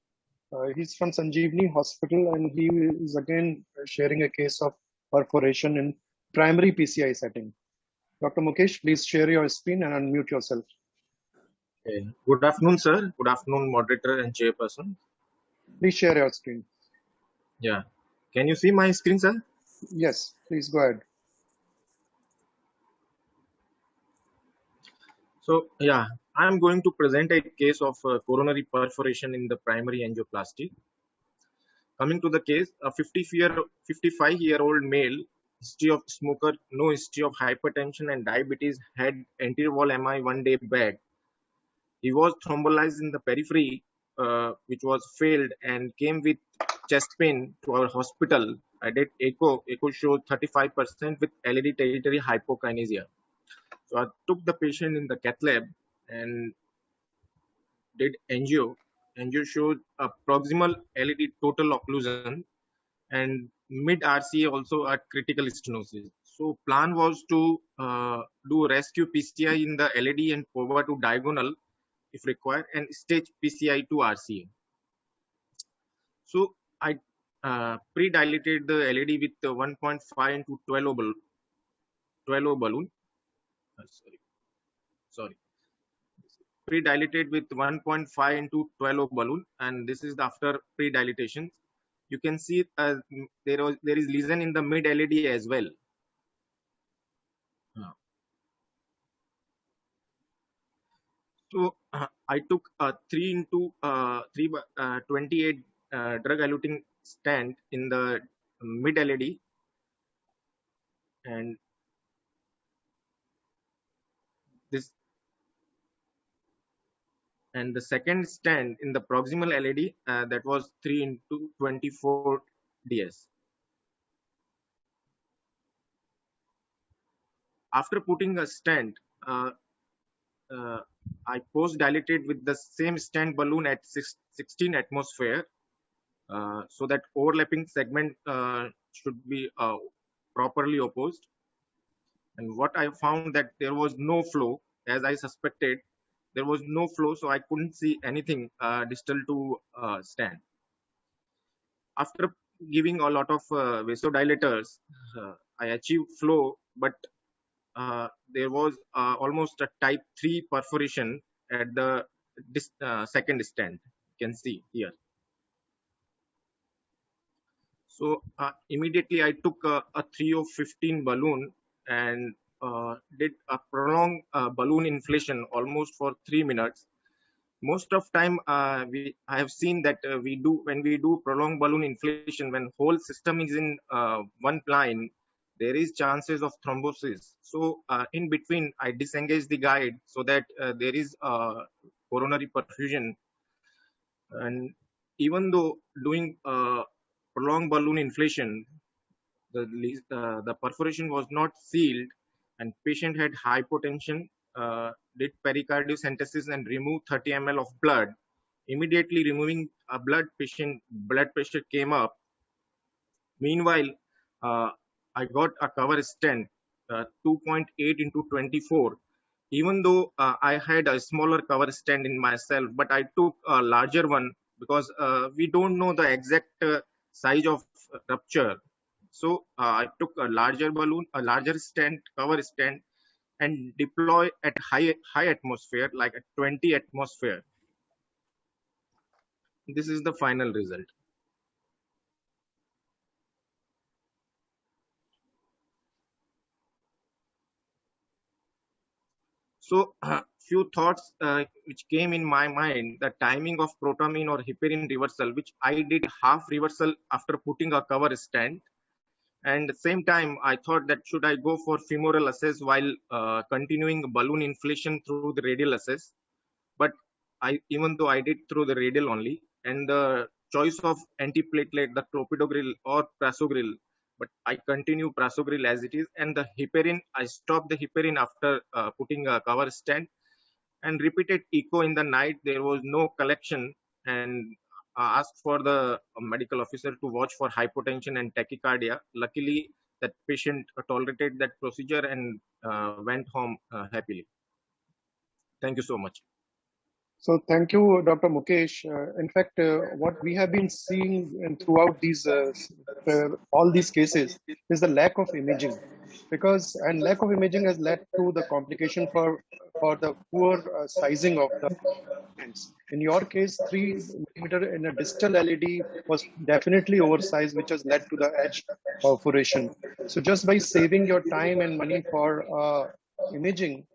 He's from Sanjeevani Hospital, and he is again sharing a case of perforation in primary PCI setting. Dr. Mukesh, please share your screen and unmute yourself. Okay. Good afternoon, sir. Good afternoon, moderator and chairperson. Please share your screen. Yeah. Can you see my screen, sir? Yes, please go ahead. So, yeah, I'm going to present a case of coronary perforation in the primary angioplasty. Coming to the case, a 55-year-old male, history of smoker, no history of hypertension and diabetes, had anterior wall MI 1 day back. He was thrombolized in the periphery, which was failed, and came with chest pain to our hospital. I did echo showed 35% with LAD territory hypokinesia. So I took the patient in the cath lab and did angio. Angio showed a proximal LED total occlusion and mid RCA also at critical stenosis. So plan was to do rescue PCI in the LED and forward to diagonal if required and stage PCI to RCA. So I pre-dilated the LED with the 1.5 into 12 balloon. Sorry. Pre-dilated with 1.5 into 12 balloon, and this is the after pre-dilatation. You can see there is lesion in the mid LED as well. So I took 3 into 28 drug-eluting stent in the mid LED, and the second stent in the proximal LED that was 3 into 24 DS. After putting a stent, I post-dilated with the same stent balloon at 16 atmosphere, so that overlapping segment should be properly opposed. And what I found that there was no flow, as I suspected, there was no flow, so I couldn't see anything distal to stent. After giving a lot of vasodilators, I achieved flow, but there was almost a type 3 perforation at the second stent. You can see here. So immediately I took a 3/15 balloon and did a prolonged balloon inflation almost for 3 minutes. Most of time I have seen that when we do prolonged balloon inflation, when whole system is in one line, there is chances of thrombosis. So in between, I disengage the guide so that there is coronary perfusion. And even though doing prolonged balloon inflation, the perforation was not sealed, and patient had hypotension, did pericardiocentesis and removed 30 ml of blood. Immediately removing a blood pressure came up. Meanwhile, I got a cover stent, 2.8 into 24. Even though I had a smaller cover stent in myself, but I took a larger one because we don't know the exact size of rupture. So I took a larger balloon, a larger stent, cover stent, and deploy at high atmosphere, like at 20 atmosphere. This is the final result. So few thoughts which came in my mind: the timing of protamine or heparin reversal, which I did half reversal after putting a cover stent. And at the same time, I thought that should I go for femoral access while continuing balloon inflation through the radial access. But even though I did through the radial only, and the choice of antiplatelet, the clopidogrel or prasugrel, but I continue prasugrel as it is. And the heparin, I stopped the heparin after putting a cover stent, and repeated echo in the night. There was no collection, and asked for the medical officer to watch for hypotension and tachycardia. Luckily, that patient tolerated that procedure and went home happily. Thank you so much. So thank you, Dr. Mukesh. In fact, what we have been seeing throughout these all these cases is the lack of imaging, and lack of imaging has led to the complication for the poor sizing of the lens. In your case, 3 millimeter in a distal LED was definitely oversized, which has led to the edge perforation. So just by saving your time and money for imaging,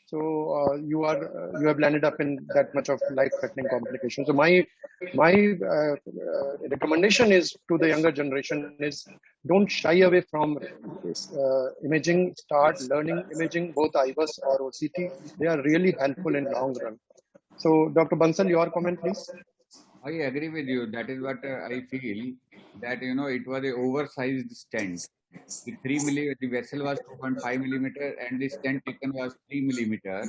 so you have landed up in that much of life-threatening complications. So my recommendation is to the younger generation is don't shy away from imaging. Start learning imaging, both IVUS or OCT. They are really helpful in long run. So Dr. Bansal, your comment, please. I agree with you. That is what I feel, that it was an oversized stent. The vessel was 2.5 millimeter and the stent taken was 3 millimeter.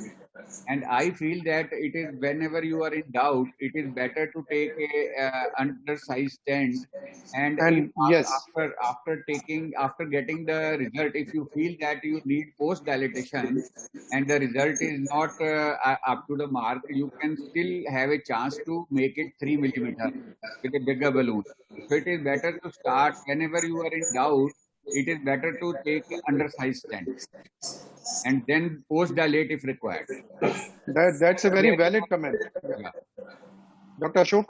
And I feel that it is, whenever you are in doubt, it is better to take a undersized stent. And if yes, after getting the result, if you feel that you need post dilatation and the result is not up to the mark, you can still have a chance to make it 3 millimeter with a bigger balloon. So it is better to start, whenever you are in doubt, it is better to take undersized stent and then post dilate if required. that's a very valid comment. Yeah. Dr. Ashok?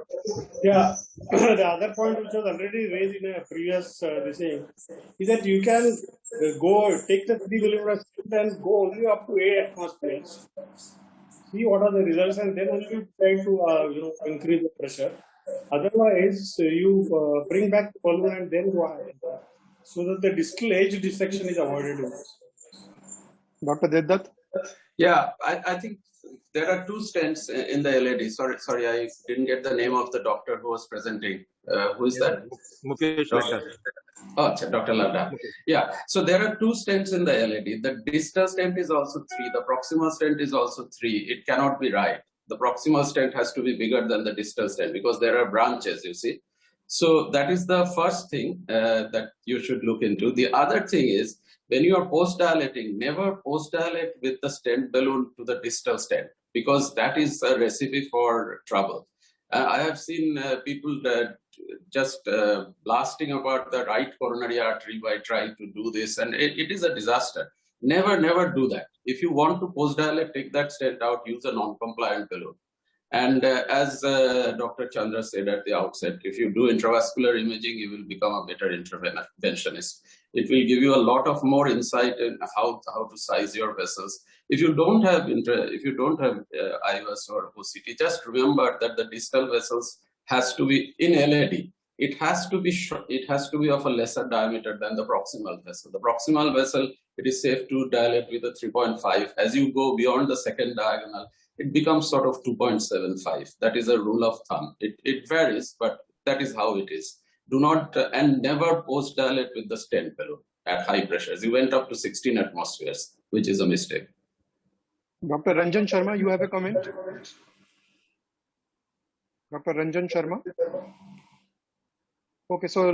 Yeah, the other point which was already raised in a previous this thing is that you can take the 3 millimeter and go only up to 8 atmospheres, see what are the results, and then only try to increase the pressure. Otherwise, you bring back the balloon and then go ahead, so that the distal edge dissection is avoided. Dr. Devdutt? Yeah, I think there are 2 stents in the LAD. Sorry, I didn't get the name of the doctor who was presenting. Who is that? Mukesh Ladda. Oh, Dr. Ladda. Yeah, so there are 2 stents in the LAD. The distal stent is also 3. The proximal stent is also 3. It cannot be right. The proximal stent has to be bigger than the distal stent because there are branches, you see. So that is the first thing that you should look into. The other thing is, when you are post-dilating, never post-dilate with the stent balloon to the distal stent, because that is a recipe for trouble. I have seen people just blasting about the right coronary artery by trying to do this, and it is a disaster. Never do that. If you want to post-dilate, take that stent out, use a non-compliant balloon. And as Dr. Chandra said at the outset, if you do intravascular imaging, you will become a better interventionist. It will give you a lot of more insight in how to size your vessels. If you don't have IVUS or OCT, just remember that the distal vessels has to be in LAD. It has to be of a lesser diameter than the proximal vessel. The proximal vessel, it is safe to dilate with a 3.5. As you go beyond the second diagonal, it becomes sort of 2.75. That is a rule of thumb. It varies, but that is how it is. Do not and never post dilate with the stent balloon at high pressures. You went up to 16 atmospheres, which is a mistake. Dr. Ranjan Sharma, you have a comment? Dr. Ranjan Sharma? Okay, so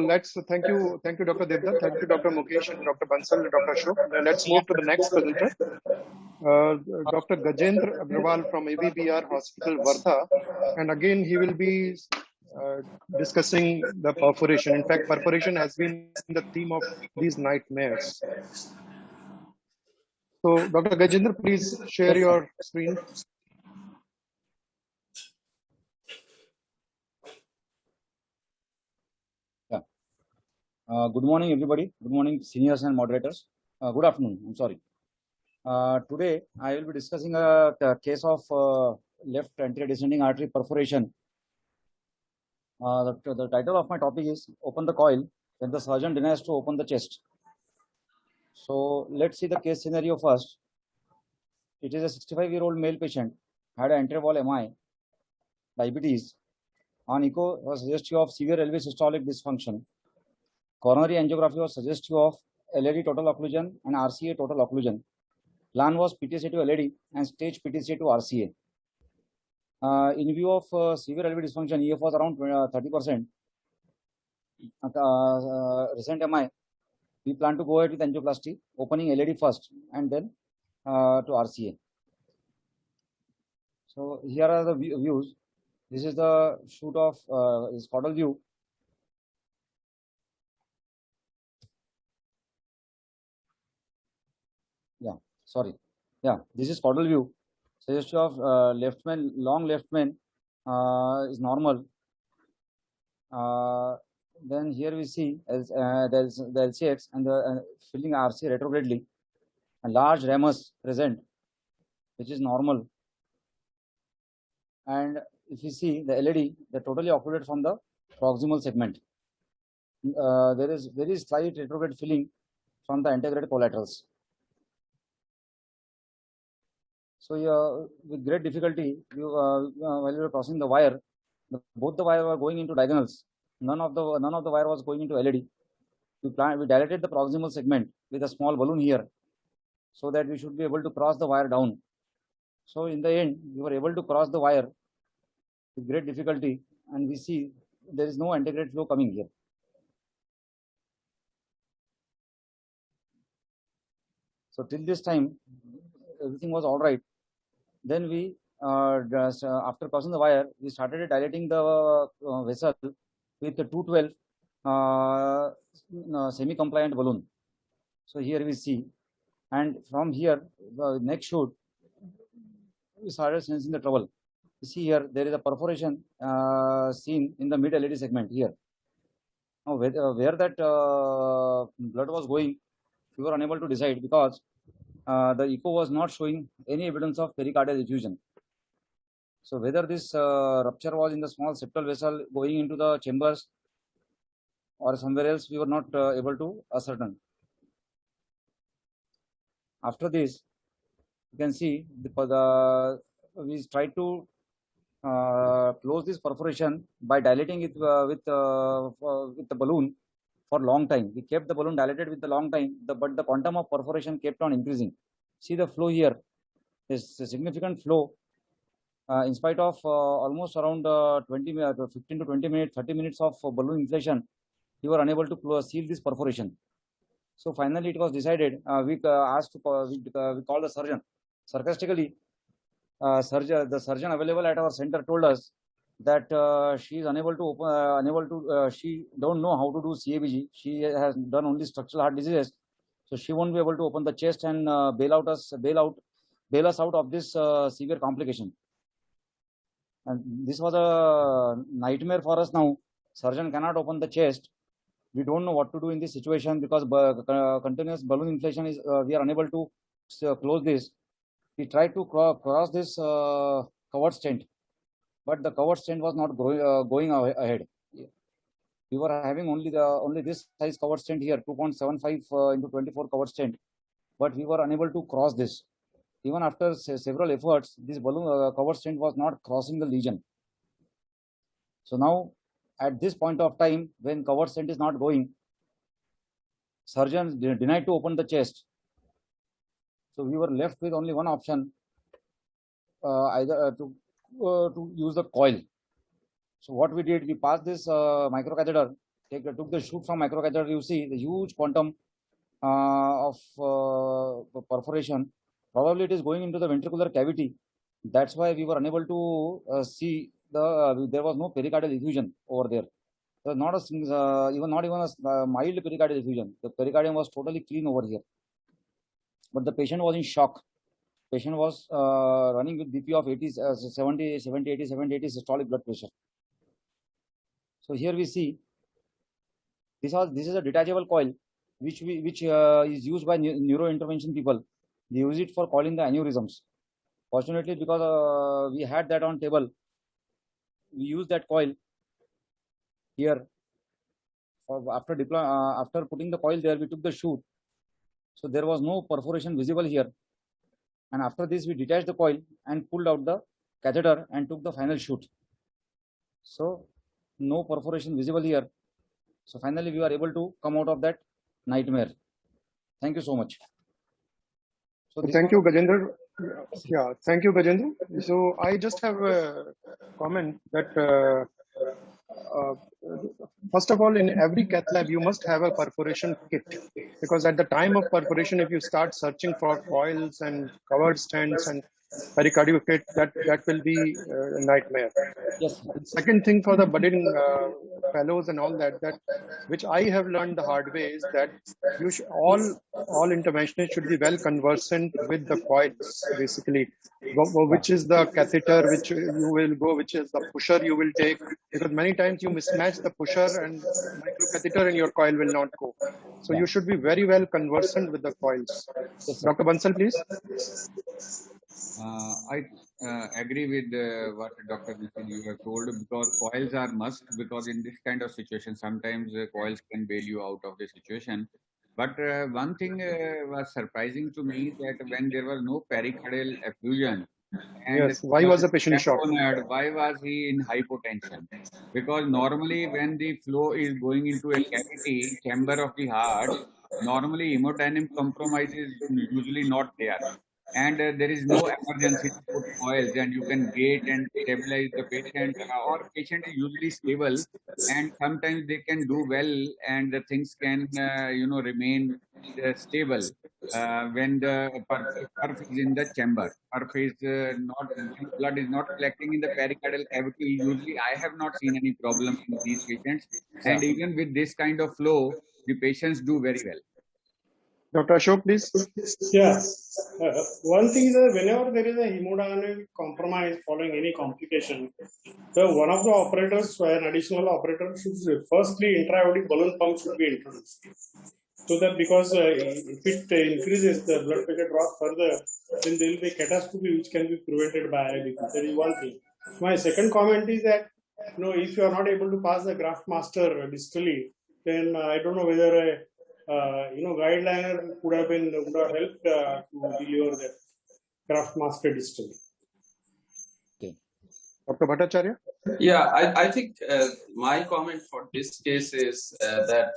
thank you, Dr. Devdutt, thank you, Dr. Mukesh, and Dr. Bansal, and Dr. Ashok. Let's move to the next presenter, Dr. Gajendra Agrawal from ABBR Hospital, Wardha, and again he will be discussing the perforation. In fact, perforation has been the theme of these nightmares. So, Dr. Gajendra, please share your screen. Good morning, everybody. Good morning, seniors and moderators. Good afternoon. I'm sorry. Today, I will be discussing a case of left anterior descending artery perforation. The title of my topic is Open the Coil when the surgeon denies to open the chest. So, let's see the case scenario first. It is a 65-year-old male patient, had an anterior wall MI, diabetes. On echo was suggestive of severe LV systolic dysfunction. Coronary angiography was suggestive of LAD total occlusion and RCA total occlusion. Plan was PTCA to LAD and stage PTCA to RCA. In view of severe LV dysfunction, EF was around 30%. Recent MI, we plan to go ahead with angioplasty, opening LAD first and then to RCA. So here are the views. This is the shoot of this caudal view. This is caudal view. Suggestion of left main, long left main is normal. Then here we see as there's the LCX and the filling RC retrogradely. A large ramus present, which is normal. And if you see the LAD, they're totally occluded from the proximal segment. There is very slight retrograde filling from the antegrade collaterals. So with great difficulty, while you were crossing the wire, both the wire were going into diagonals. None of the wire was going into LAD. we dilated the proximal segment with a small balloon here, so that we should be able to cross the wire down. So in the end, we were able to cross the wire with great difficulty, and we see there is no antegrade flow coming here. So till this time, everything was all right. Then we, after crossing the wire, we started dilating the vessel with the 212 semi-compliant balloon. So here we see, and from here, the next shoot, we started sensing the trouble. You see here, there is a perforation seen in the mid LED segment here. Now, where that blood was going, we were unable to decide because the echo was not showing any evidence of pericardial effusion. So whether this rupture was in the small septal vessel going into the chambers or somewhere else, we were not able to ascertain. After this, you can see we tried to close this perforation by dilating it with the balloon for long time. We kept the balloon dilated with the long time, but the quantum of perforation kept on increasing. See the flow here. There's a significant flow. In spite of almost around 15 to 20 minutes, 30 minutes of balloon inflation, we were unable to seal this perforation. So finally, it was decided. We called the surgeon. Sarcastically, the surgeon available at our center told us that she is unable to she don't know how to do CABG. She has done only structural heart diseases, so she won't be able to open the chest and bail us out of this severe complication. And this was a nightmare for us now. Surgeon cannot open the chest. We don't know what to do in this situation because continuous balloon inflation is, we are unable to close this. We tried to cross this covered stent, but the covered stent was not going ahead. We were having only this size covered stent here, 2.75 into 24 covered stent, but we were unable to cross this. Even after several efforts, this balloon covered stent was not crossing the lesion. So now, at this point of time, when covered stent is not going, surgeons denied to open the chest. So we were left with only one option, either to use the coil. So what we did, we passed this microcatheter, took the shoot from microcatheter. You see the huge quantum of perforation. Probably it is going into the ventricular cavity. That's why we were unable to see there was no pericardial effusion over there. There was not even a mild pericardial effusion. The pericardium was totally clean over here. But the patient was in shock. Patient was running with BP of 70, 80 systolic blood pressure. So here we see this is a detachable coil which is used by neurointervention people. They use it for coiling the aneurysms. Fortunately, because we had that on table, we used that coil here. After putting the coil there, we took the shoot. So there was no perforation visible here. And after this, we detached the coil and pulled out the catheter and took the final shoot. So no perforation visible here. So finally, we were able to come out of that nightmare. Thank you so much. So thank you, Gajendra. Yeah, thank you, Gajendra. So I just have a comment that first of all, in every cath lab, you must have a perforation kit, because at the time of perforation, if you start searching for coils and covered stents and pericardial kit, that will be a nightmare. Yes. Second thing for the budding fellows and all that which I have learned the hard way is that you should, all interventionists should be well conversant with the coils, basically, which is the catheter which you will go, which is the pusher you will take, because many times you mismatch the pusher and microcatheter and your coil will not go. So you should be very well conversant with the coils. Yes, Dr. Bansal, please. I agree with what Dr. Nitin you have told, because coils are must, because in this kind of situation, sometimes coils can bail you out of the situation. But one thing was surprising to me, that when there was no pericardial effusion, And Yes. Why was the patient shocked? why was he in hypotension? Because normally when the flow is going into a cavity chamber of the heart, normally hemodynamic compromise is usually not there. And there is no emergency to put coils, and you can wait and stabilize the patient, or patient is usually stable, and sometimes they can do well, and the things can remain stable when the perf is in the chamber. Perf is not, blood is not collecting in the pericardial cavity. Usually, I have not seen any problem in these patients, and even with this kind of flow, the patients do very well. Dr. Ashok, please. Yeah. One thing is that whenever there is a hemodynamic compromise following any complication, one of the operators, an additional operator, should firstly intra-aortic balloon pump should be introduced. So that because if it increases the blood pressure drops further, then there will be catastrophe which can be prevented by IVP. That is one thing. My second comment is that if you are not able to pass the graft master distally, then I don't know whether guideliner would have helped to deliver the graft master distally. Okay. Dr. Bhattacharya? Yeah, I think my comment for this case is that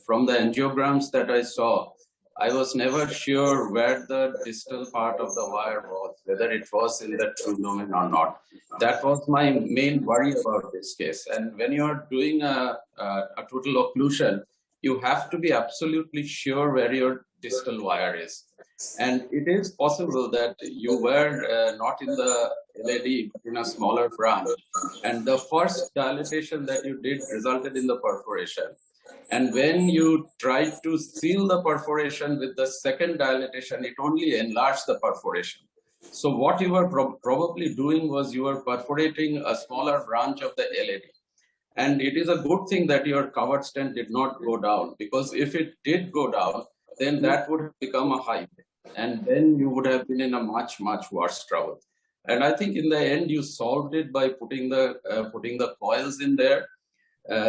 from the angiograms that I saw, I was never sure where the distal part of the wire was, whether it was in the true lumen or not. That was my main worry about this case. And when you are doing a total occlusion, you have to be absolutely sure where your distal wire is. And it is possible that you were not in the LAD, but in a smaller branch. And the first dilatation that you did resulted in the perforation. And when you tried to seal the perforation with the second dilatation, it only enlarged the perforation. So what you were probably doing was you were perforating a smaller branch of the LAD. And it is a good thing that your covered stent did not go down, because if it did go down, then that would have become a hive. And then you would have been in a much, much worse trouble. And I think in the end, you solved it by putting the coils in there.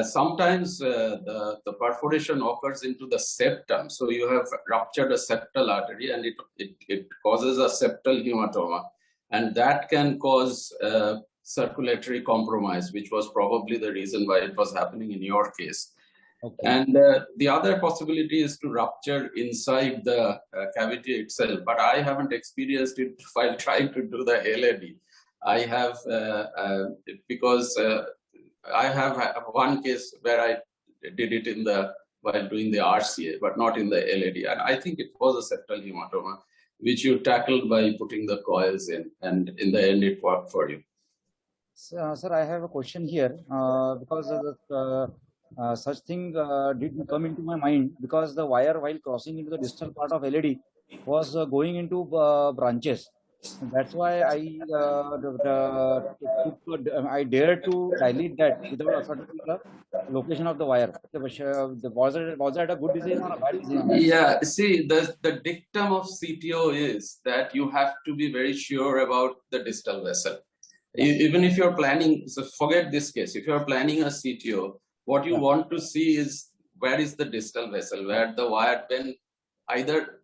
Sometimes the perforation occurs into the septum. So you have ruptured a septal artery, and it causes a septal hematoma. And that can cause circulatory compromise, which was probably the reason why it was happening in your case. Okay. And the other possibility is to rupture inside the cavity itself, but I haven't experienced it while trying to do the LAD. I have, because I have one case where I did it while doing the RCA, but not in the LAD. And I think it was a septal hematoma, which you tackled by putting the coils in, and in the end it worked for you. Sir, I have a question here because such thing didn't come into my mind, because the wire, while crossing into the distal part of LAD, was going into branches. That's why I dared to dilate that without ascertaining the location of the wire. Was that a good decision or a bad decision? Yeah, see, the dictum of CTO is that you have to be very sure about the distal vessel. Even if you're planning, so forget this case, if you're planning a CTO, what you want to see is where is the distal vessel, where the wire, when either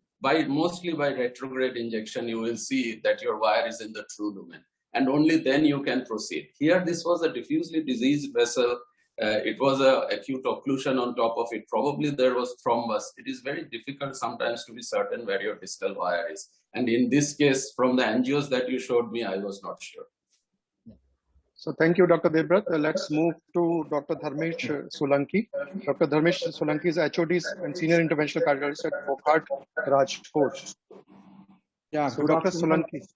mostly by retrograde injection, you will see that your wire is in the true lumen, and only then you can proceed. Here, this was a diffusely diseased vessel. It was an acute occlusion on top of it. Probably there was thrombus. It is very difficult sometimes to be certain where your distal wire is. And in this case, from the angios that you showed me, I was not sure. So thank you, Dr. Devbrat. Let's move to Dr. Dharmesh Solanki. Dr. Dharmesh Solanki is HOD and Senior Interventional Cardiologist at Wockhardt, Rajkot. Yeah, so Dr. Solanki.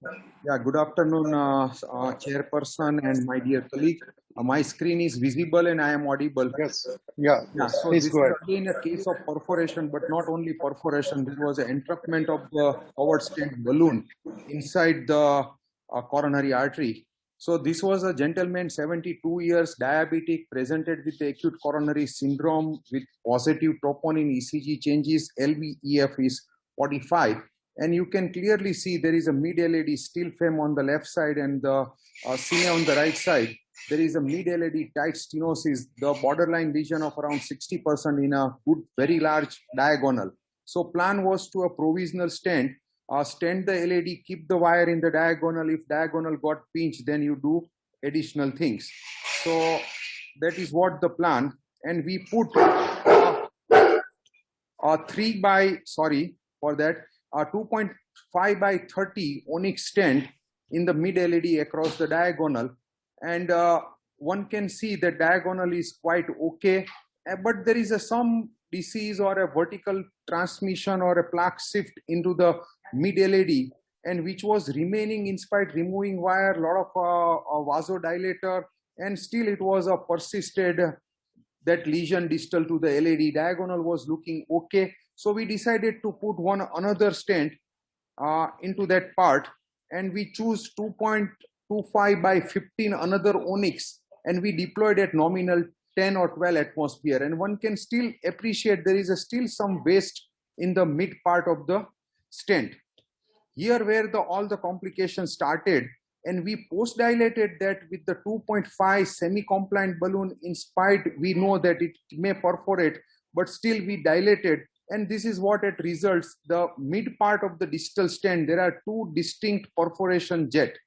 Yeah, good afternoon, Chairperson and my dear colleague. My screen is visible and I am audible. Yes. Yeah. So please this go ahead. is again a case of perforation, but not only perforation. There was an entrapment of the covered stent balloon inside the coronary artery. So this was a gentleman, 72 years, diabetic, presented with acute coronary syndrome with positive troponin ECG changes. LVEF is 45. And you can clearly see there is a mid-LAD steel frame on the left side and the cilia on the right side. There is a mid-LAD tight stenosis, the borderline lesion of around 60% in a good, very large diagonal. So plan was to a provisional stent, stand the LED, keep the wire in the diagonal. If diagonal got pinched, then you do additional things. So that is what the plan. And we put a 2.5 by 30 onyx stand in the mid LED across the diagonal. And one can see the diagonal is quite okay, but there is some disease or a vertical transmission or a plaque shift into the mid LED, and which was remaining in spite removing wire, a lot of vasodilator, and still it was persisted that lesion distal to the LED. Diagonal was looking okay, so we decided to put another stent into that part, and we choose 2.25 by 15 another onyx, and we deployed at nominal 10 or 12 atmosphere. And one can still appreciate there is still some waste in the mid part of the stent. Here where all the complications started, and we post dilated that with the 2.5 semi-compliant balloon. In spite we know that it may perforate, but still we dilated, and this is what it results. The mid part of the distal stent, there are two distinct perforation jet.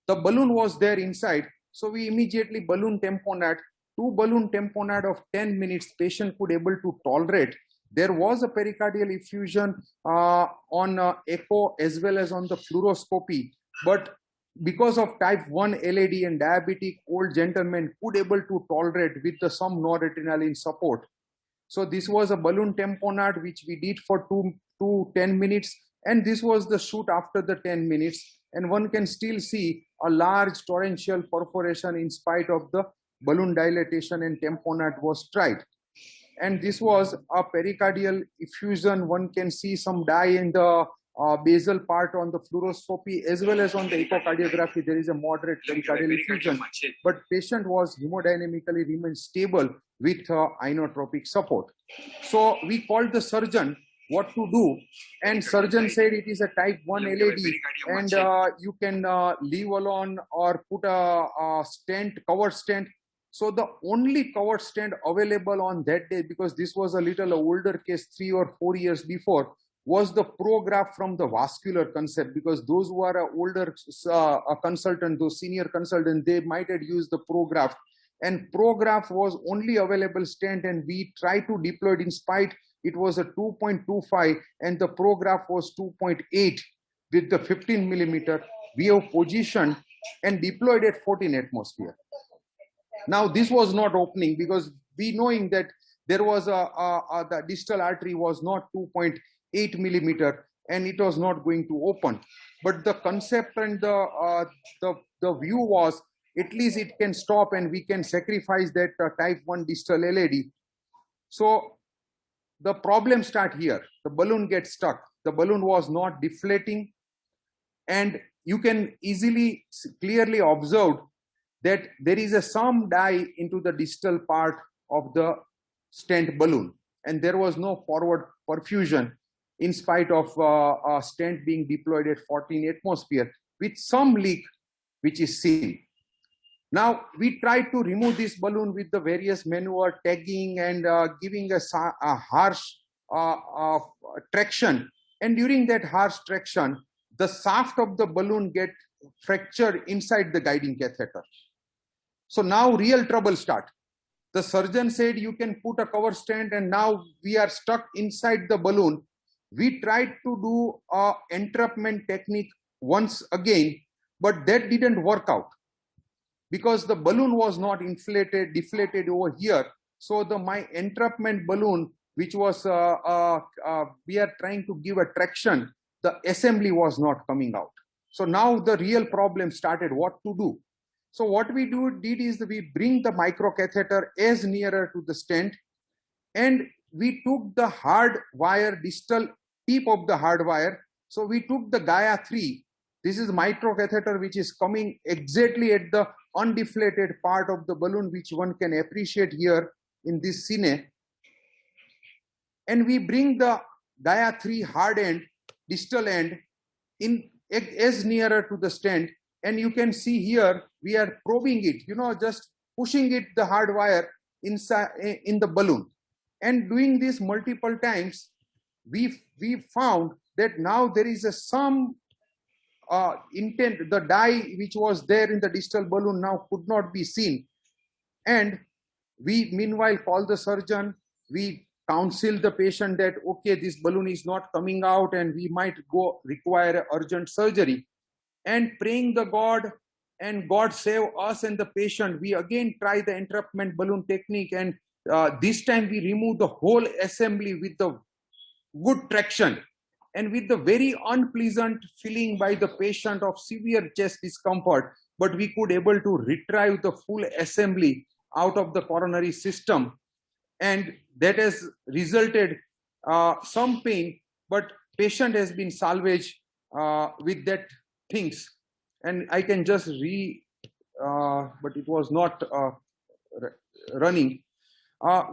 The balloon was there inside, so we immediately balloon tamponade. 2 balloon tamponade of 10 minutes patient could able to tolerate. There was a pericardial effusion on echo as well as on the fluoroscopy, but because of type 1 LAD and diabetic old gentleman could able to tolerate with some noradrenaline support. So this was a balloon tamponade which we did for 10 minutes, and this was the shoot after the 10 minutes, and one can still see a large torrential perforation in spite of the balloon dilatation, and tamponade was tried. And this was a pericardial effusion. One can see some dye in the basal part on the fluoroscopy as well as on the echocardiography. There is a moderate pericardial effusion, but patient was hemodynamically remained stable with inotropic support. So we called the surgeon what to do, and surgeon said it is a type 1 LAD, and you can leave alone or put a stent, covered stent. So the only covered stent available on that day, because this was a little older case 3 or 4 years before, was the Prograf from the vascular concept, because those who are older consultant, those senior consultants, they might have used the Prograf, and Prograf was only available stent, and we tried to deploy it. In spite it was a 2.25 and the Prograf was 2.8 with the 15 millimeter. We have positioned and deployed at 14 atmosphere. Now this was not opening because we knowing that there was the distal artery was not 2.8 millimeter and it was not going to open. But the concept and the view was at least it can stop and we can sacrifice that type 1 distal LAD. So the problem start here. The balloon gets stuck. The balloon was not deflating, and you can easily clearly observe that there is some dye into the distal part of the stent balloon, and there was no forward perfusion in spite of a stent being deployed at 14 atmosphere with some leak which is seen. Now we tried to remove this balloon with the various maneuver, tagging and giving a harsh traction, and during that harsh traction the shaft of the balloon get fractured inside the guiding catheter. So now real trouble start. The surgeon said you can put a cover stent, and now we are stuck inside the balloon. We tried to do a entrapment technique once again, but that didn't work out because the balloon was not deflated over here. So my entrapment balloon, which was we are trying to give a traction, the assembly was not coming out. So now the real problem started, what to do. So what we did is we bring the microcatheter as nearer to the stent, and we took the hard wire, distal tip of the hard wire. So we took the Gaia 3. This is microcatheter which is coming exactly at the undeflated part of the balloon, which one can appreciate here in this scene. And we bring the Gaia 3 hard end, distal end, in as nearer to the stent. And you can see here, we are probing it, just pushing it, the hard wire inside in the balloon. And doing this multiple times, we found that now there is some intent, the dye which was there in the distal balloon now could not be seen. And we meanwhile call the surgeon, we counsel the patient that, okay, this balloon is not coming out and we might require urgent surgery. And praying the God, and God save us and the patient, we again try the entrapment balloon technique, and this time we remove the whole assembly with the good traction and with the very unpleasant feeling by the patient of severe chest discomfort, but we could able to retrieve the full assembly out of the coronary system, and that has resulted some pain, but patient has been salvaged with that things. And I can just but it was not running.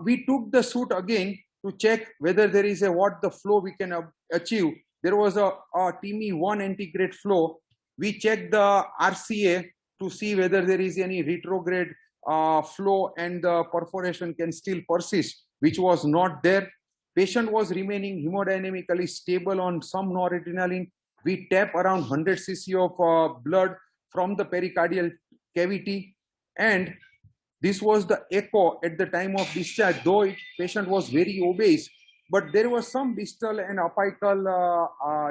We took the suit again to check whether there is what the flow we can achieve. There was a TIMI 1 antegrade flow. We checked the RCA to see whether there is any retrograde flow and the perforation can still persist, which was not there. Patient was remaining hemodynamically stable on some noradrenaline. We tap around 100 cc of blood from the pericardial cavity, and this was the echo at the time of discharge, though patient was very obese, but there was some distal and apical,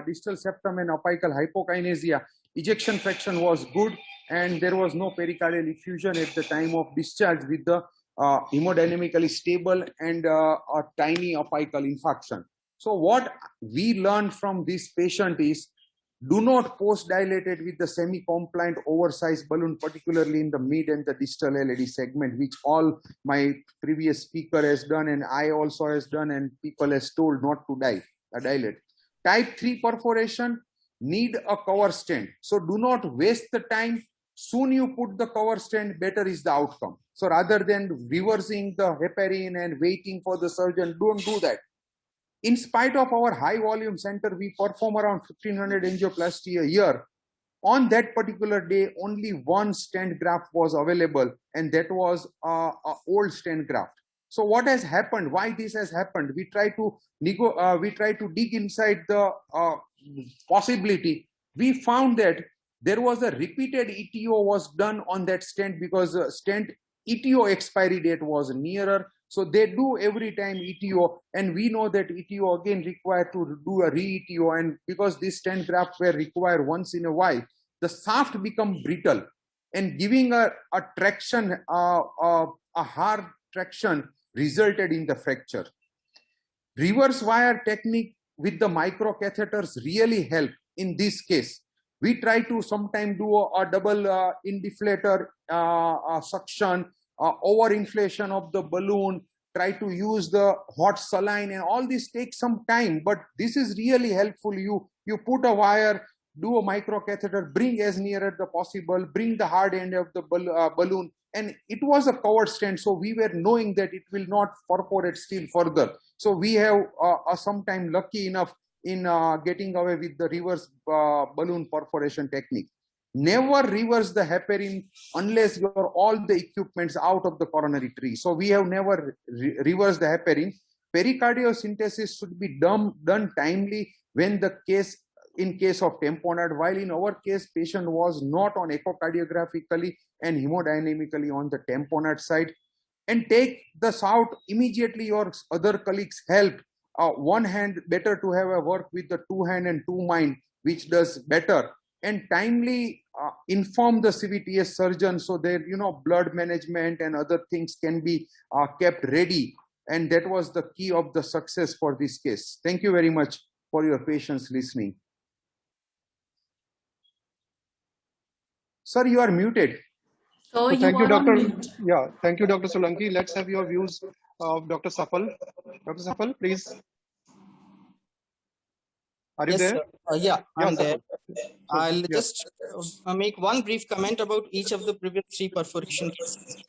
distal septum and apical hypokinesia. Ejection fraction was good, and there was no pericardial effusion at the time of discharge with the hemodynamically stable and a tiny apical infarction. So what we learned from this patient is, do not post-dilate it with the semi-compliant oversized balloon, particularly in the mid and the distal LAD segment, which all my previous speaker has done and I also has done, and people has told not to dilate. Type 3 perforation need a cover stent. So do not waste the time. Soon you put the cover stent, better is the outcome. So rather than reversing the heparin and waiting for the surgeon, don't do that. In spite of our high volume center, we perform around 1500 angioplasty a year. On that particular day, only one stent graft was available, and that was an old stent graft. So what has happened? Why this has happened? We try to dig inside the possibility. We found that there was a repeated ETO was done on that stent because stent ETO expiry date was nearer. So they do every time ETO, and we know that ETO again required to do a re-ETO, and because these stent grafts were required once in a while, the shaft become brittle, and giving a traction, a hard traction resulted in the fracture. Reverse wire technique with the microcatheters really help in this case. We try to sometimes do a double indeflator suction, overinflation of the balloon, try to use the hot saline, and all this takes some time, but this is really helpful. You put a wire, do a microcatheter, bring as near as possible, bring the hard end of the balloon, and it was a covered stent, so we were knowing that it will not perforate still further. So we have sometime lucky enough in getting away with the reverse balloon perforation technique. Never reverse the heparin unless your all the equipments out of the coronary tree. So we have never reversed the heparin. Pericardiocentesis should be done timely when in case of tamponade, while in our case patient was not on echocardiographically and hemodynamically on the tamponade side. And take this out immediately. Your other colleagues help. One hand, better to have a work with the 2 hand and 2 mind, which does better. And timely inform the CVTS surgeon so that blood management and other things can be kept ready. And that was the key of the success for this case. Thank you very much for your patience listening. Sir, you are muted. So thank you, Dr. Yeah, thank you, Dr. Solanki. Let's have your views of Dr. Safal. Dr. Safal, please. Are you there? Yeah, I'm there. I'll just make one brief comment about each of the previous 3 perforation cases.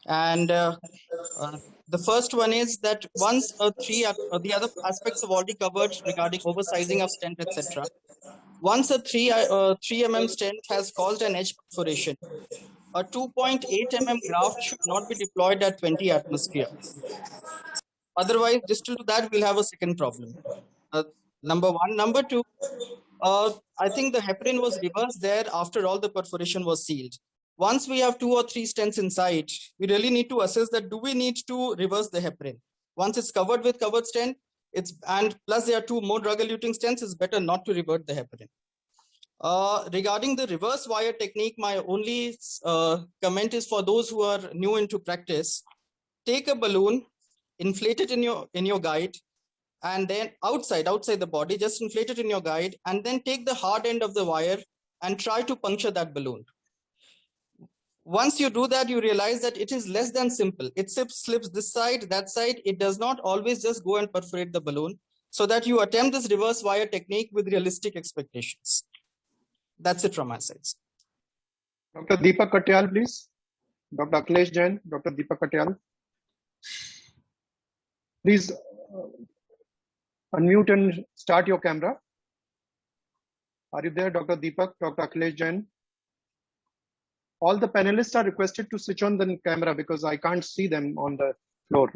And the first one is that once the other aspects have already covered regarding oversizing of stent, etc. Once a 3 mm stent has caused an edge perforation, a 2.8 mm graft should not be deployed at 20 atmosphere. Otherwise, distal to that, we'll have a second problem. Number one. Number two, I think the heparin was reversed there after all the perforation was sealed. Once we have 2 or 3 stents inside, we really need to assess that do we need to reverse the heparin. Once it's covered with covered stent, and plus there are 2 more drug-eluting stents, it's better not to revert the heparin. Regarding the reverse wire technique, my only comment is for those who are new into practice: take a balloon, inflate it in your guide, and then outside the body, just inflate it in your guide, and then take the hard end of the wire and try to puncture that balloon. Once you do that, you realize that it is less than simple. It slips this side, that side. It does not always just go and perforate the balloon, so that you attempt this reverse wire technique with realistic expectations. That's it from my side. Dr. Deepak Katyal, please. Dr. Akhilesh Jain, Dr. Deepak Katyal. Please unmute and start your camera. Are you there, Dr. Deepak, Dr. Akhilesh Jain? All the panelists are requested to switch on the camera because I can't see them on the floor.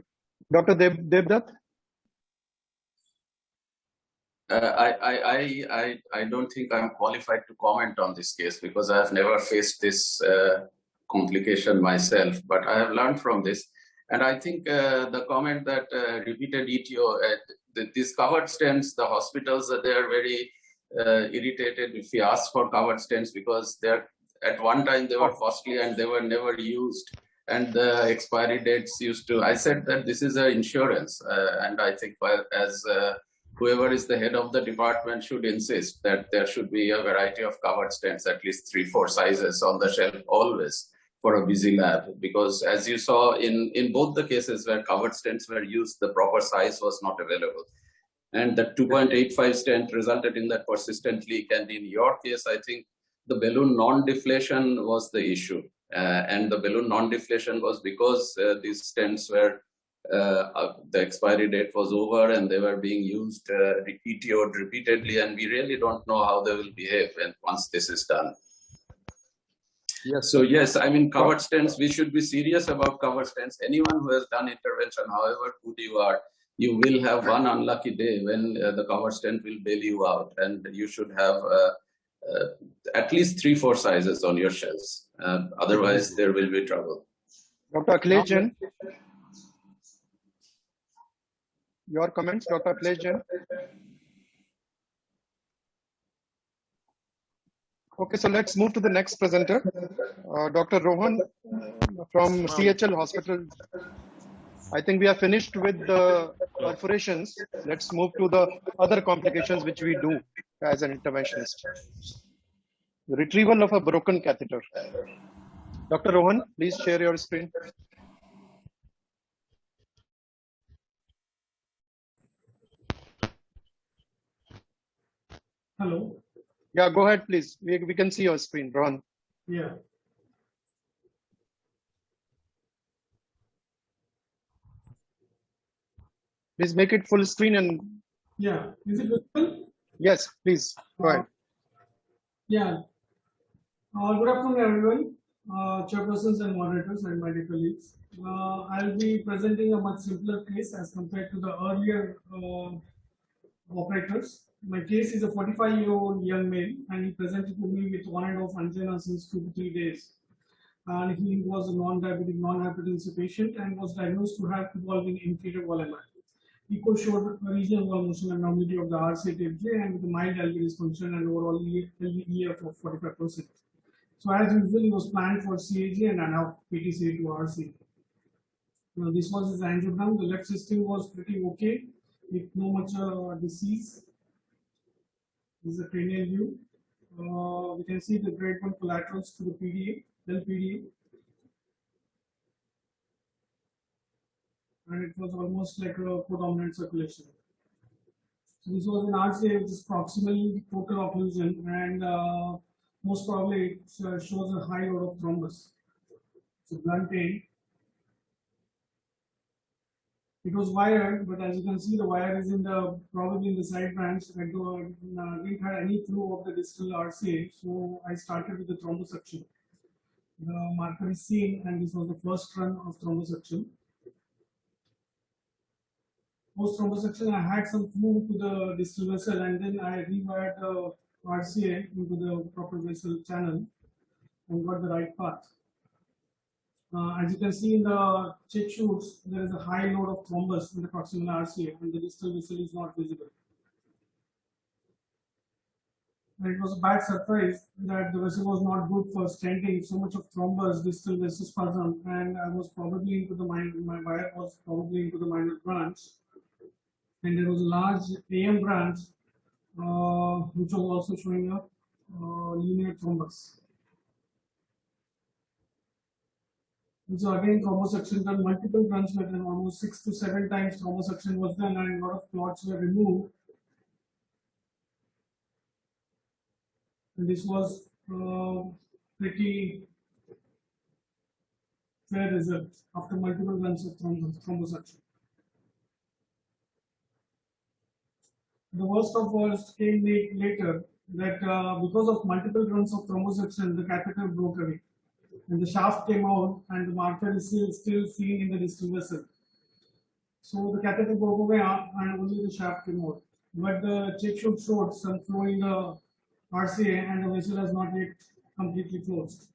Dr. Devdutt? I don't think I'm qualified to comment on this case because I have never faced this complication myself, but I have learned from this. And I think the comment that repeated ETO, these covered stents, the hospitals, they are very irritated if we ask for covered stents because they're at one time they were costly and they were never used. And the expiry dates used to, I said that this is an insurance. And I think as whoever is the head of the department should insist that there should be a variety of covered stents, at least 3-4 sizes on the shelf always for a busy lab. Because as you saw in both the cases where covered stents were used, the proper size was not available. And the 2.85 stent resulted in that persistent leak. And in your case, I think the balloon non-deflation was the issue. And the balloon non-deflation was because these stents were, the expiry date was over and they were being used, ETO'd repeatedly, and we really don't know how they will behave once this is done. Yes. So yes, I mean, covered stents, we should be serious about covered stents. Anyone who has done intervention, however good you are, you will have one unlucky day when the covered stent will bail you out, and you should have at least 3-4 sizes on your shelves. Otherwise, there will be trouble. Dr. Akhilesh Jain, your comments, Dr. Akhilesh Jain. Okay, so let's move to the next presenter, Dr. Rohan from CHL Hospital. I think we are finished with the perforations. Let's move to the other complications which we do as an interventionist. The retrieval of a broken catheter. Dr. Rohan, please share your screen. Hello. Yeah, go ahead, please. We can see your screen, Rohan. Yeah. Please make it full screen and. Yeah. Is it visible? Yes, please. Go ahead. Yeah. Good afternoon, everyone. Chairpersons and moderators and my dear colleagues. I'll be presenting a much simpler case as compared to the earlier operators. My case is a 45-year-old young male, and he presented to me with on and off angina since 2 to 3 days. And he was a non-diabetic, non-hypertensive patient and was diagnosed to have evolving inferior wall MI. Echo showed a regional wall motion abnormality of the RCA-TFJ and with a mild LV dysfunction and overall EF of 45%. So as usual, he was planned for CAG and ad hoc PTCA to RC. Now, this was his angiogram. The left system was pretty okay, with no much disease. This is a cranial view. We can see the grade 1 collaterals to the PDA, LPDA. And it was almost like a codominant circulation. So this was an RCA which is proximal total occlusion, and most probably it shows a high load of thrombus. So blunt end. It was wired, but as you can see, the wire is in the probably in the side branch. I didn't have any flow of the distal RCA, so I started with the thrombosuction. The marker is seen, and this was the first run of thrombosuction. post thrombosection, I had some fluid to the distal vessel, and then I rewired the RCA into the proper vessel channel and got the right path. As you can see in the check shoots, there is a high load of thrombus in the proximal RCA, and the distal vessel is not visible. And it was a bad surprise that the vessel was not good for stenting. So much of thrombus, distal vasospasm, and I was probably into the minor. My wire was probably into the minor branch, and there was a large AM branch, which was also showing up linear thrombus. So again, thrombosuction done, multiple runs were done, almost 6 to 7 times thrombosuction was done, and a lot of clots were removed. And this was pretty fair result after multiple runs of thrombosuction. The worst of worst came later, that because of multiple runs of thrombosuction, the catheter broke away. And the shaft came out, and the marker is still seen in the distal vessel. So the catheter broke away, and only the shaft came out. But the check shoot showed some flow in the RCA, and the vessel has not yet completely closed.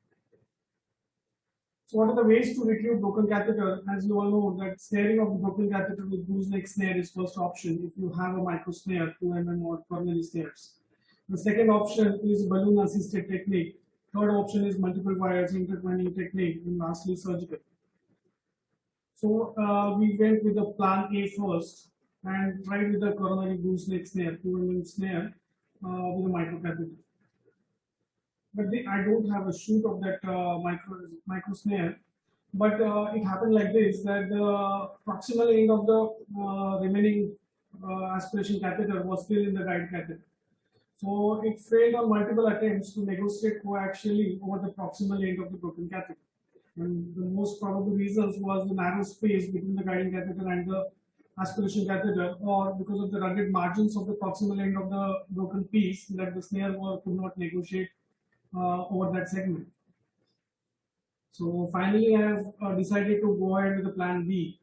So what are the ways to retrieve broken catheter? As you all know, that snaring of the broken catheter with gooseneck snare is first option if you have a micro snare, 2 mm or coronary snares. The second option is balloon assisted technique. Third option is multiple wires intertwining technique, and lastly surgical. So we went with the plan A first and tried with the coronary gooseneck snare, 2 mm snare with a micro catheter. But I don't have a shoot of that micro snare. But it happened like this, that the proximal end of the remaining aspiration catheter was still in the guide catheter. So it failed on multiple attempts to negotiate coaxially over the proximal end of the broken catheter. And the most probable reasons was the narrow space between the guiding catheter and the aspiration catheter, or because of the rugged margins of the proximal end of the broken piece that the snare could not negotiate over that segment. So finally, I have decided to go ahead with the plan B.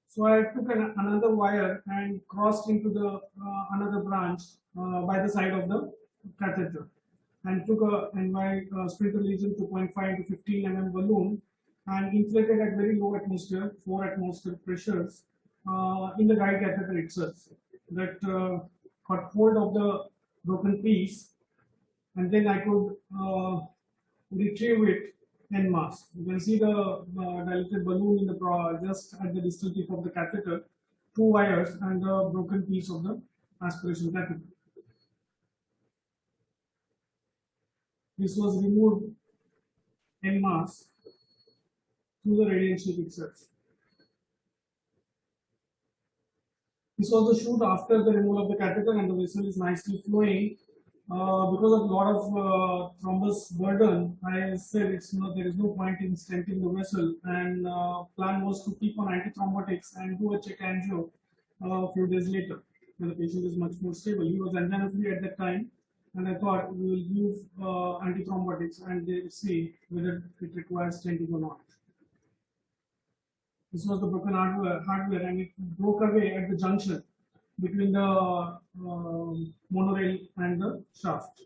So I took another wire and crossed into the another branch by the side of the catheter, and took a NY sphincter lesion 2.5 to 15 mm balloon and inflated at very low atmosphere, 4 atmosphere pressures in the guide catheter itself. That got hold of the broken piece, and then I could retrieve it en masse. You can see the dilated balloon in the just at the distal tip of the catheter, 2 wires, and the broken piece of the aspiration catheter. This was removed en masse through the radiant sheath itself. This was the shoot after the removal of the catheter, and the vessel is nicely flowing. Because of a lot of thrombus burden, I said there is no point in stenting the vessel, and plan was to keep on antithrombotics and do a check angio a few days later when the patient is much more stable. He was angina free at that time, and I thought we will use antithrombotics and see whether it requires stenting or not. This was the broken hardware, and it broke away at the junction between the monorail and the shaft.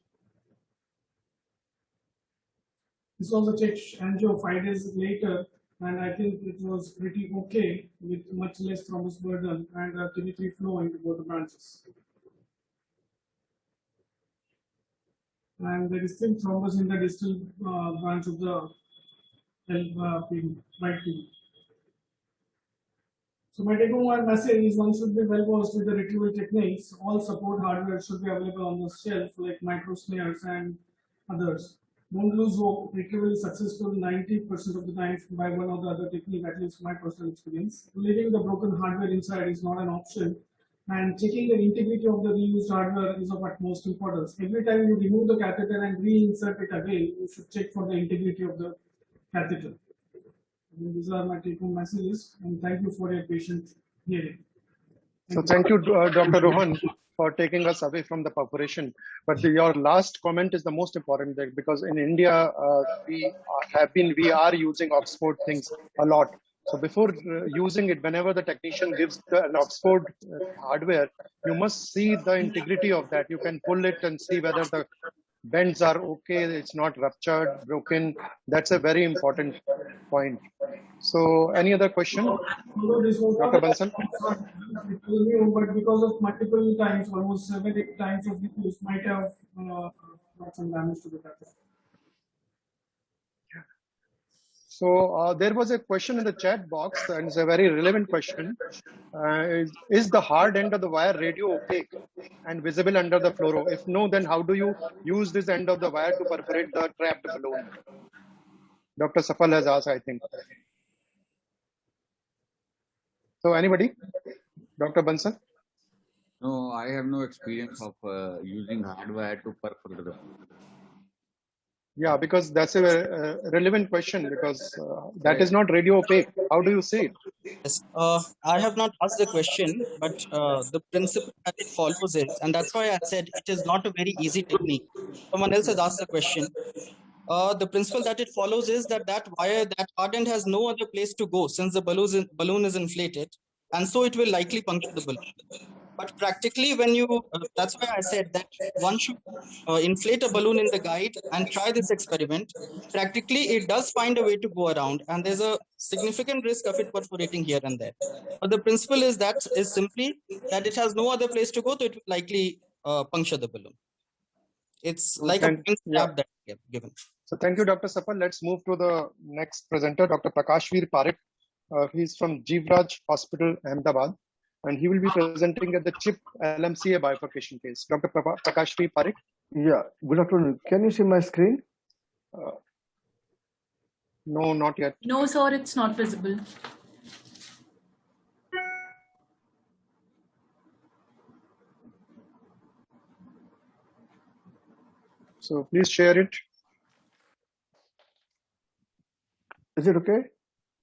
This was a check angio 5 days later, and I think it was pretty okay with much less thrombus burden and TV3 flow into both the branches. And there is still thrombus in the distal branch of the right kidney. So my take-home message is one should be well versed with the retrieval techniques. All support hardware should be available on the shelf, like micro snares and others. Don't lose hope. Retrieval is successful 90% of the time by one or the other technique, at least my personal experience. Leaving the broken hardware inside is not an option, and checking the integrity of the reused hardware is of utmost importance. Every time you remove the catheter and reinsert it again, you should check for the integrity of the catheter. These are my take-home messages, and thank you for your patient hearing. Thank you, Dr. Rohan, for taking us away from the perforation. But your last comment is the most important, because in India we are using Oxford things a lot. So before using it, whenever the technician gives an Oxford hardware, you must see the integrity of that. You can pull it and see whether the bends are okay, it's not ruptured, broken. That's a very important point. So any other question? Although this was Dr. not a Bansal? it was new, but because of multiple times, almost 7-8 times of the use, might have got some damage to the pattern. So there was a question in the chat box, and it's a very relevant question. Is the hard end of the wire radio opaque and visible under the fluoro? If no, then how do you use this end of the wire to perforate the trapped balloon? Dr. Safal has asked, I think. So anybody? Dr. Bansal? No, I have no experience of using hardware to perforate the balloon. Yeah, because that's a relevant question, because that is not radio opaque. How do you say it? Yes, I have not asked the question, but the principle that it follows is, and that's why I said it is not a very easy technique. Someone else has asked the question. The principle that it follows is that wire, that hard end has no other place to go since the balloon is inflated, and so it will likely puncture the balloon. But practically, when you, that's why I said that one should inflate a balloon in the guide and try this experiment. Practically, it does find a way to go around, and there's a significant risk of it perforating here and there. But the principle is simply that it has no other place to go, so it will likely puncture the balloon. It's like a point stab that we have given. So thank you, Dr. Safal. Let's move to the next presenter, Dr. Prakashveer Parekh. He's from Jeevraj Hospital, Ahmedabad, and he will be presenting at the CHIP LMCA bifurcation case. Dr. Prakashveer Parekh. Yeah, good afternoon. Can you see my screen? No, not yet. No, sir, it's not visible. So please share it. Is it okay?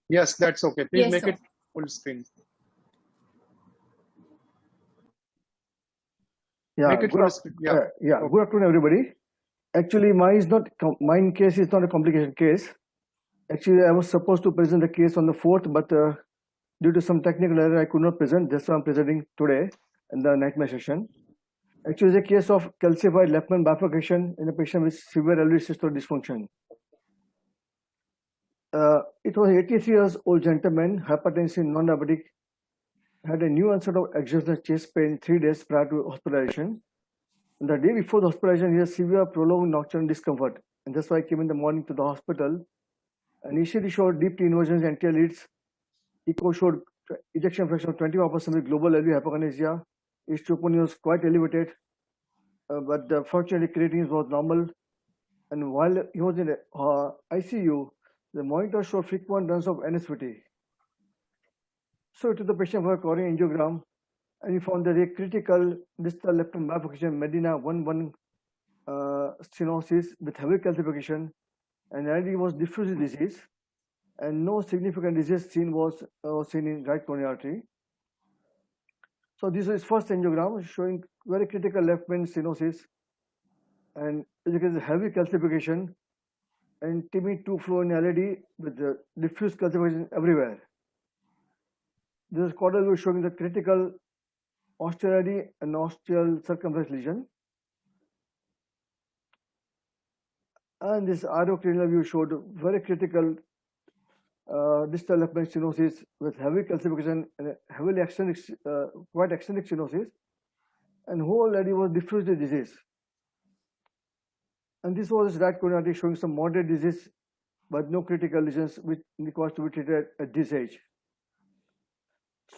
Yes, that's okay. Please Yes, make sir. it full screen. Yeah, Make it full screen. Yeah. yeah. Good afternoon, everybody. Actually, mine case is not a complicated case. Actually, I was supposed to present the case on the 4th, but due to some technical error, I could not present. That's why I'm presenting today in the nightmare session. Actually, it's a case of calcified Lefman bifurcation in a patient with severe LV systolic dysfunction. It was 83 years old gentleman, hypertensive, non-diabetic, had a new onset of exogenous chest pain 3 days prior to hospitalization. And the day before the hospitalization, he had severe prolonged nocturnal discomfort, and that's why I came in the morning to the hospital. And ECG showed deep inversions, anterior leads. Echo showed ejection fraction of 21% with global LV hypokinesia. His troponin was quite elevated, but fortunately creatinine was normal. And while he was in ICU, the monitor showed frequent runs of NSVT. So we took the patient for a coronary angiogram, and we found that a critical distal left bifurcation, Medina 1-1 stenosis with heavy calcification, and LD was diffuse disease, and no significant disease was seen in right coronary artery. So this is first angiogram showing very critical left main stenosis, and as you can see, heavy calcification, and TB2 flow in LAD with the diffuse calcification everywhere. This is caudal view showing the critical osteal LAD and osteal circumflex lesion. And this aerocranial view showed very critical distal left main stenosis with heavy calcification and heavily extended, quite extended stenosis, and whole LAD was diffuse disease. And this was right coronary artery showing some moderate disease, but no critical lesions which requires to be treated at this age.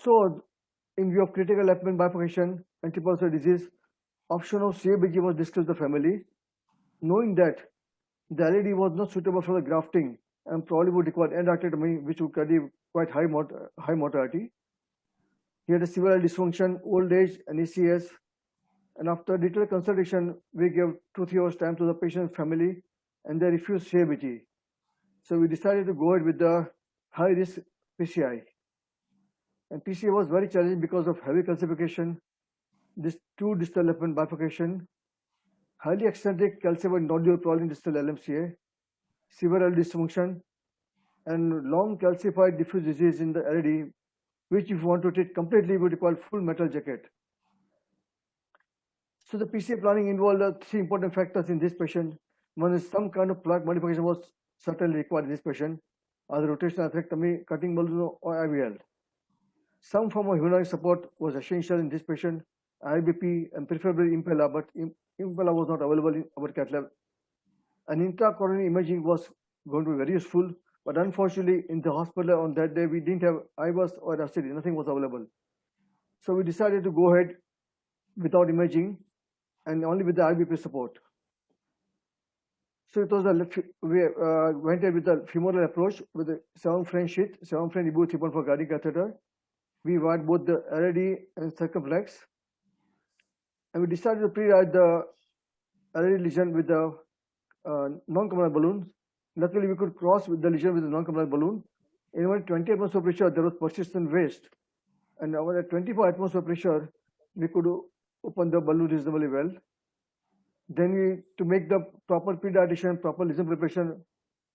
So, in view of critical left main bifurcation and triple disease, option of CABG was discussed with the family, knowing that the LAD was not suitable for the grafting and probably would require endarterectomy, which would carry quite high mortality. He had a severe dysfunction, old age, and ECS. And after detailed consultation, we gave 2-3 hours time to the patient family, and they refused CABG. So we decided to go ahead with the high-risk PCI. And PCI was very challenging because of heavy calcification, this 2 distal left main bifurcation, highly eccentric calcified nodule problem in distal LMCA, severe LV dysfunction, and long calcified diffuse disease in the LAD, which if you want to treat completely would require full metal jacket. So the PCA planning involved three important factors in this patient. One is some kind of plaque modification was certainly required in this patient, either rotational atherectomy, cutting balloon, or IVL. Some form of hemodynamic support was essential in this patient, IBP and preferably Impella, but Impella was not available in our cath lab. And intracoronary imaging was going to be very useful, but unfortunately in the hospital on that day we didn't have IVUS or RCD, nothing was available. So we decided to go ahead without imaging and only with the IBP support. So it was we went ahead with the femoral approach with the 7 French sheath, 7 French Ebu 3.4 guiding catheter. We wired both the LAD and circumflex, and we decided to pre-write the LAD lesion with the non-common balloon. Luckily, we could cross with the lesion with the non-common balloon. In about 20 atmosphere pressure, there was persistent waste, and over at 24 atmosphere pressure, we could open the balloon reasonably well. Then to make the proper pre-dilatation, proper lesion preparation,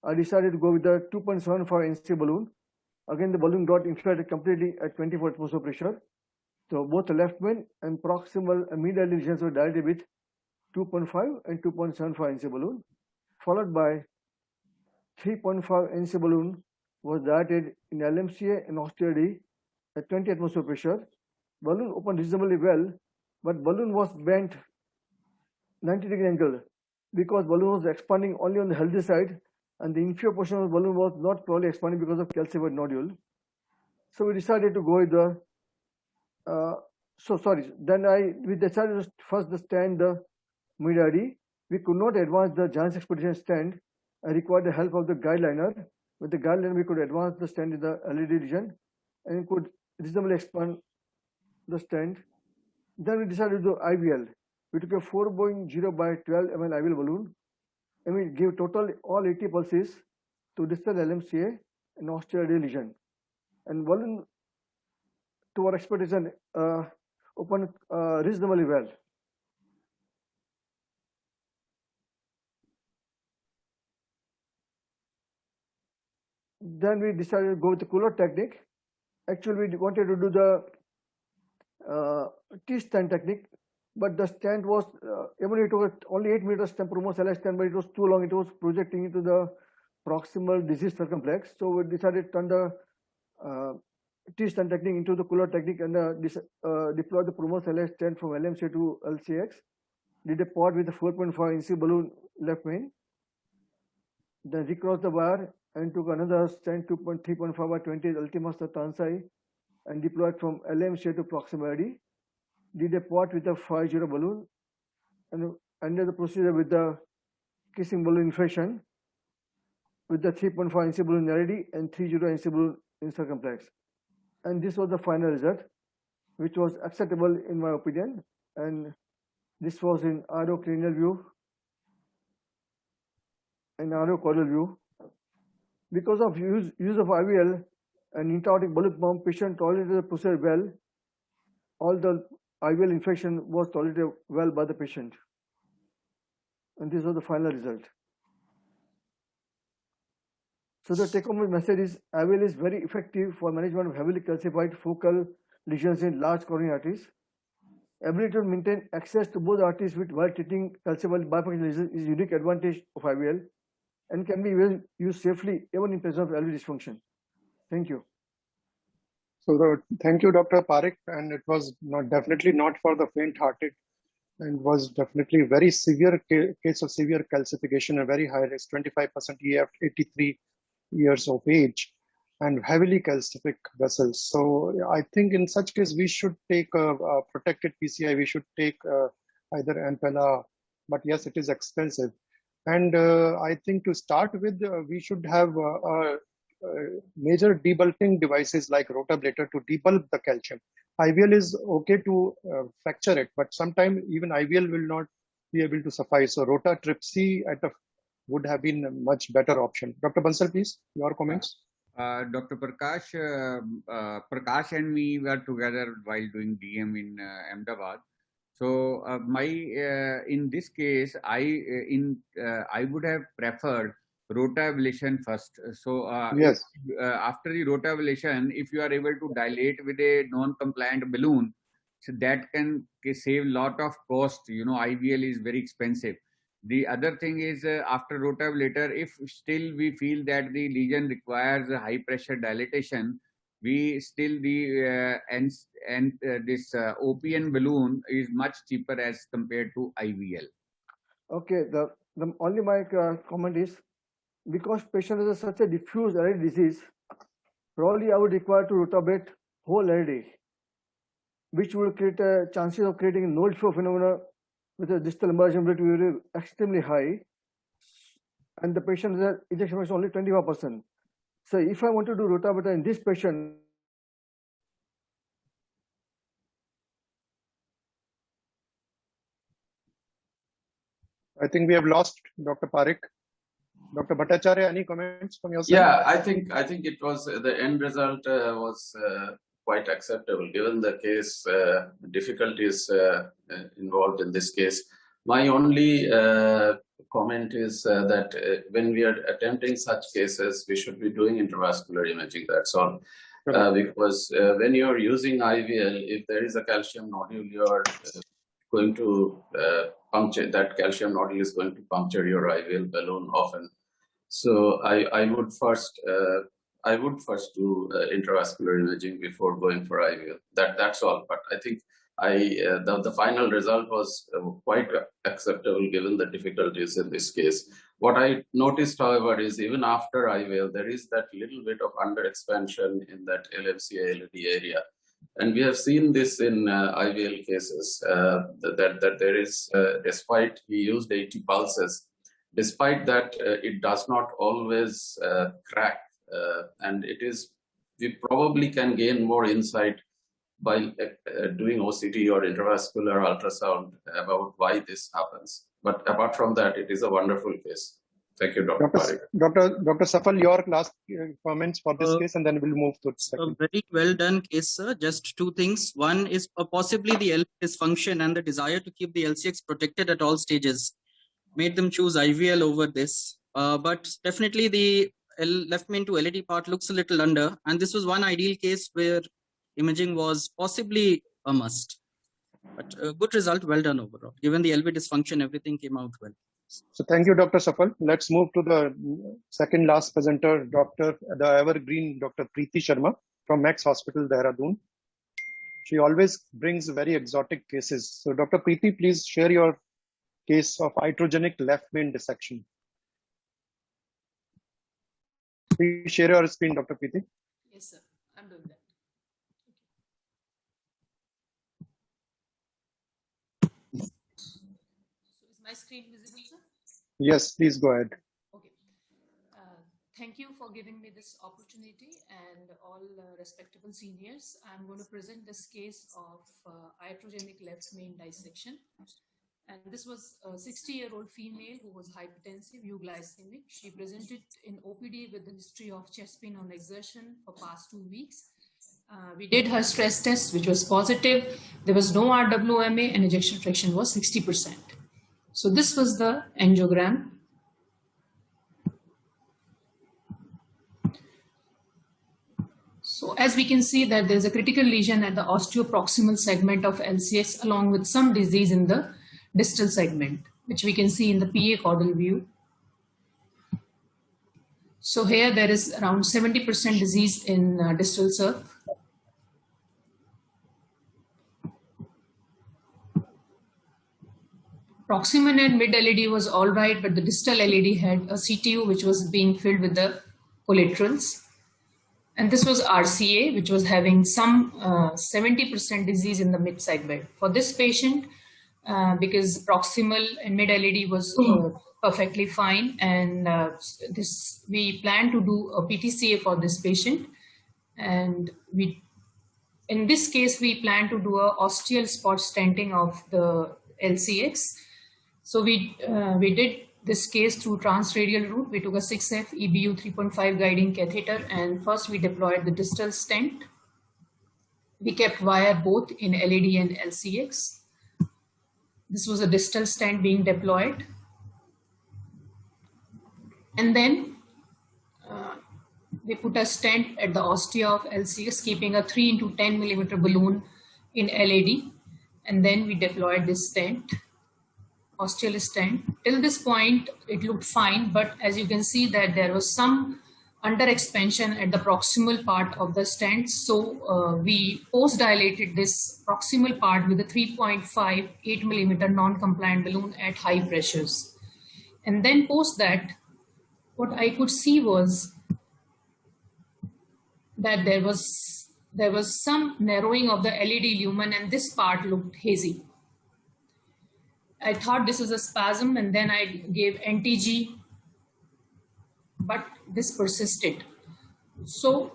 I decided to go with the 2.75 NC balloon. Again, the balloon got inflated completely at 24 atmosphere pressure. So both the left main and proximal and medial lesions were dilated with 2.5 and 2.75 NC balloon, followed by 3.5 NC balloon was dilated in LMCA and austerity at 20 atmosphere pressure. Balloon opened reasonably well, but balloon was bent 90-degree angle because balloon was expanding only on the healthy side, and the inferior portion of the balloon was not probably expanding because of calcified nodule. So we decided to go with the we decided to first stand the mid-ID. We could not advance the Janus expedition stand. I required the help of the guide liner. With the guide liner, we could advance the stand in the LAD region and could reasonably expand the stand. Then we decided to do IVL. We took a 4.0 by 12 ml IVL balloon, and we gave total all 80 pulses to distal LMCA and osteoid lesion. And balloon, to our expectation, opened reasonably well. Then we decided to go with the cooler technique. Actually, we wanted to do the T-stand technique, but the stand was, even it was only 8 meters temporal stand, but it was too long. It was projecting into the proximal disease circumflex. So we decided to turn the T-stand technique into the cooler technique and deploy the promotional stand from LMC to LCX. Did a pod with a 4.5 NC balloon left main. Then recrossed the wire and took another stand 3.5 by 20 Ultimas the Tansai and deployed from LMC to proximality. Did a pot with a 5.0 balloon and ended the procedure with the kissing balloon inflation with the 3.5 NC balloon in LAD and 3.0 NC balloon in circumflex. And this was the final result, which was acceptable in my opinion. And this was in RO cranial view and RO caudal view. Because of use of IVL and intra-aortic balloon pump, patient tolerated the procedure well. All the IVL infection was tolerated well by the patient. And this was the final result. So the take-home message is IVL is very effective for management of heavily calcified focal lesions in large coronary arteries. Ability to maintain access to both arteries while treating calcified bifocal lesions is a unique advantage of IVL and can be used safely even in presence of LV dysfunction. Thank you. So thank you, Dr. Parekh, and it was definitely not for the faint-hearted, and was definitely a very severe case of severe calcification, a very high risk, 25% EF, 83 years of age, and heavily calcific vessels. So I think in such case we should take a protected PCI. We should take either Impella, but yes, it is expensive. And I think to start with, we should have major debulking devices like rotablator to debulk the calcium. IVL is okay to fracture it, but sometimes even IVL will not be able to suffice. So rotatripsy would have been a much better option. Dr. Bansal, please, your comments. Dr. Prakash, Prakash and me were together while doing DM in Ahmedabad. So in this case, I would have preferred rotablation first. So Yes. after the rotablation, if you are able to dilate with a non-compliant balloon, so that can save a lot of cost. You know, IVL is very expensive. The other thing is after rotablator, if still we feel that the lesion requires a high pressure dilatation, we still this OPN balloon is much cheaper as compared to IVL. Okay, the only my comment is, because patient has such a diffuse LAD disease, probably I would require to rotablate whole LAD, which will create a chances of creating node flow phenomena with a distal immersion rate will be extremely high, and the patient's ejection fraction only 25%. So if I want to do rotablator in this patient, I think we have lost Dr. Parekh. Dr. Bhattacharya, any comments from your side? Yeah, I think it was the end result was quite acceptable given the case difficulties involved in this case. My only comment is that when we are attempting such cases, we should be doing intravascular imaging. That's all. Because when you are using IVL, if there is a calcium nodule, you are going to puncture that calcium nodule is going to puncture your IVL balloon often. So I would first do intravascular imaging before going for IVL. That's all. But I think the final result was quite acceptable given the difficulties in this case. What I noticed, however, is even after IVL, there is that little bit of underexpansion in that LMCA LAD area. And we have seen this in IVL cases, that there is, despite we used 80 pulses, despite that, it does not always crack. And we probably can gain more insight by doing OCT or intravascular ultrasound about why this happens. But apart from that, it is a wonderful case. Thank you, Dr. Parekh. Dr. Safal, your last comments for this case, and then we'll move to the second. A very well done case, sir. Just two things. One is possibly the LV dysfunction and the desire to keep the LCX protected at all stages made them choose IVL over this. But definitely the left main to LAD part looks a little under, and this was one ideal case where imaging was possibly a must. But a good result, well done overall. Given the LV dysfunction, everything came out well. So thank you, Dr. Safal. Let's move to the second last presenter, the evergreen Dr. Preeti Sharma from Max Hospital, Dehradun. She always brings very exotic cases. So Dr. Preeti, please share your case of iatrogenic left main dissection. Please share your screen, Dr. Preeti. Yes, sir. I'm doing that. So is my screen visible, sir? Yes, please go ahead. Okay. Thank you for giving me this opportunity, and all respectable seniors. I'm going to present this case of iatrogenic left main dissection. And this was a 60-year-old female who was hypertensive, euglycemic. She presented in OPD with the history of chest pain on exertion for past 2 weeks. We did her stress test, which was positive. There was no RWMA, and ejection fraction was 60%. So this was the angiogram. So as we can see that there's a critical lesion at the osteoproximal segment of LCX along with some disease in the distal segment, which we can see in the PA caudal view. So here there is around 70% disease in distal circ. Proximal and mid LAD was all right, but the distal LAD had a CTU which was being filled with the collaterals. And this was RCA, which was having some 70% disease in the mid segment. For this patient, because proximal and mid LAD was perfectly fine, and we plan to do a PTCA for this patient, and in this case we plan to do a ostial spot stenting of the LCX. So we did this case through transradial route. We took a 6F EBU 3.5 guiding catheter, and first we deployed the distal stent. We kept wire both in LAD and LCX. This was a distal stent being deployed. And then we put a stent at the ostia of LCS, keeping a 3 into 10 millimeter balloon in LAD. And then we deployed this stent, ostial stent. Till this point, it looked fine, but as you can see that there was some under expansion at the proximal part of the stent. So we post-dilated this proximal part with a 3.5 8 millimeter non-compliant balloon at high pressures. And then post that, what I could see was that there was some narrowing of the LED lumen, and this part looked hazy. I thought this is a spasm, and then I gave NTG, but this persisted. So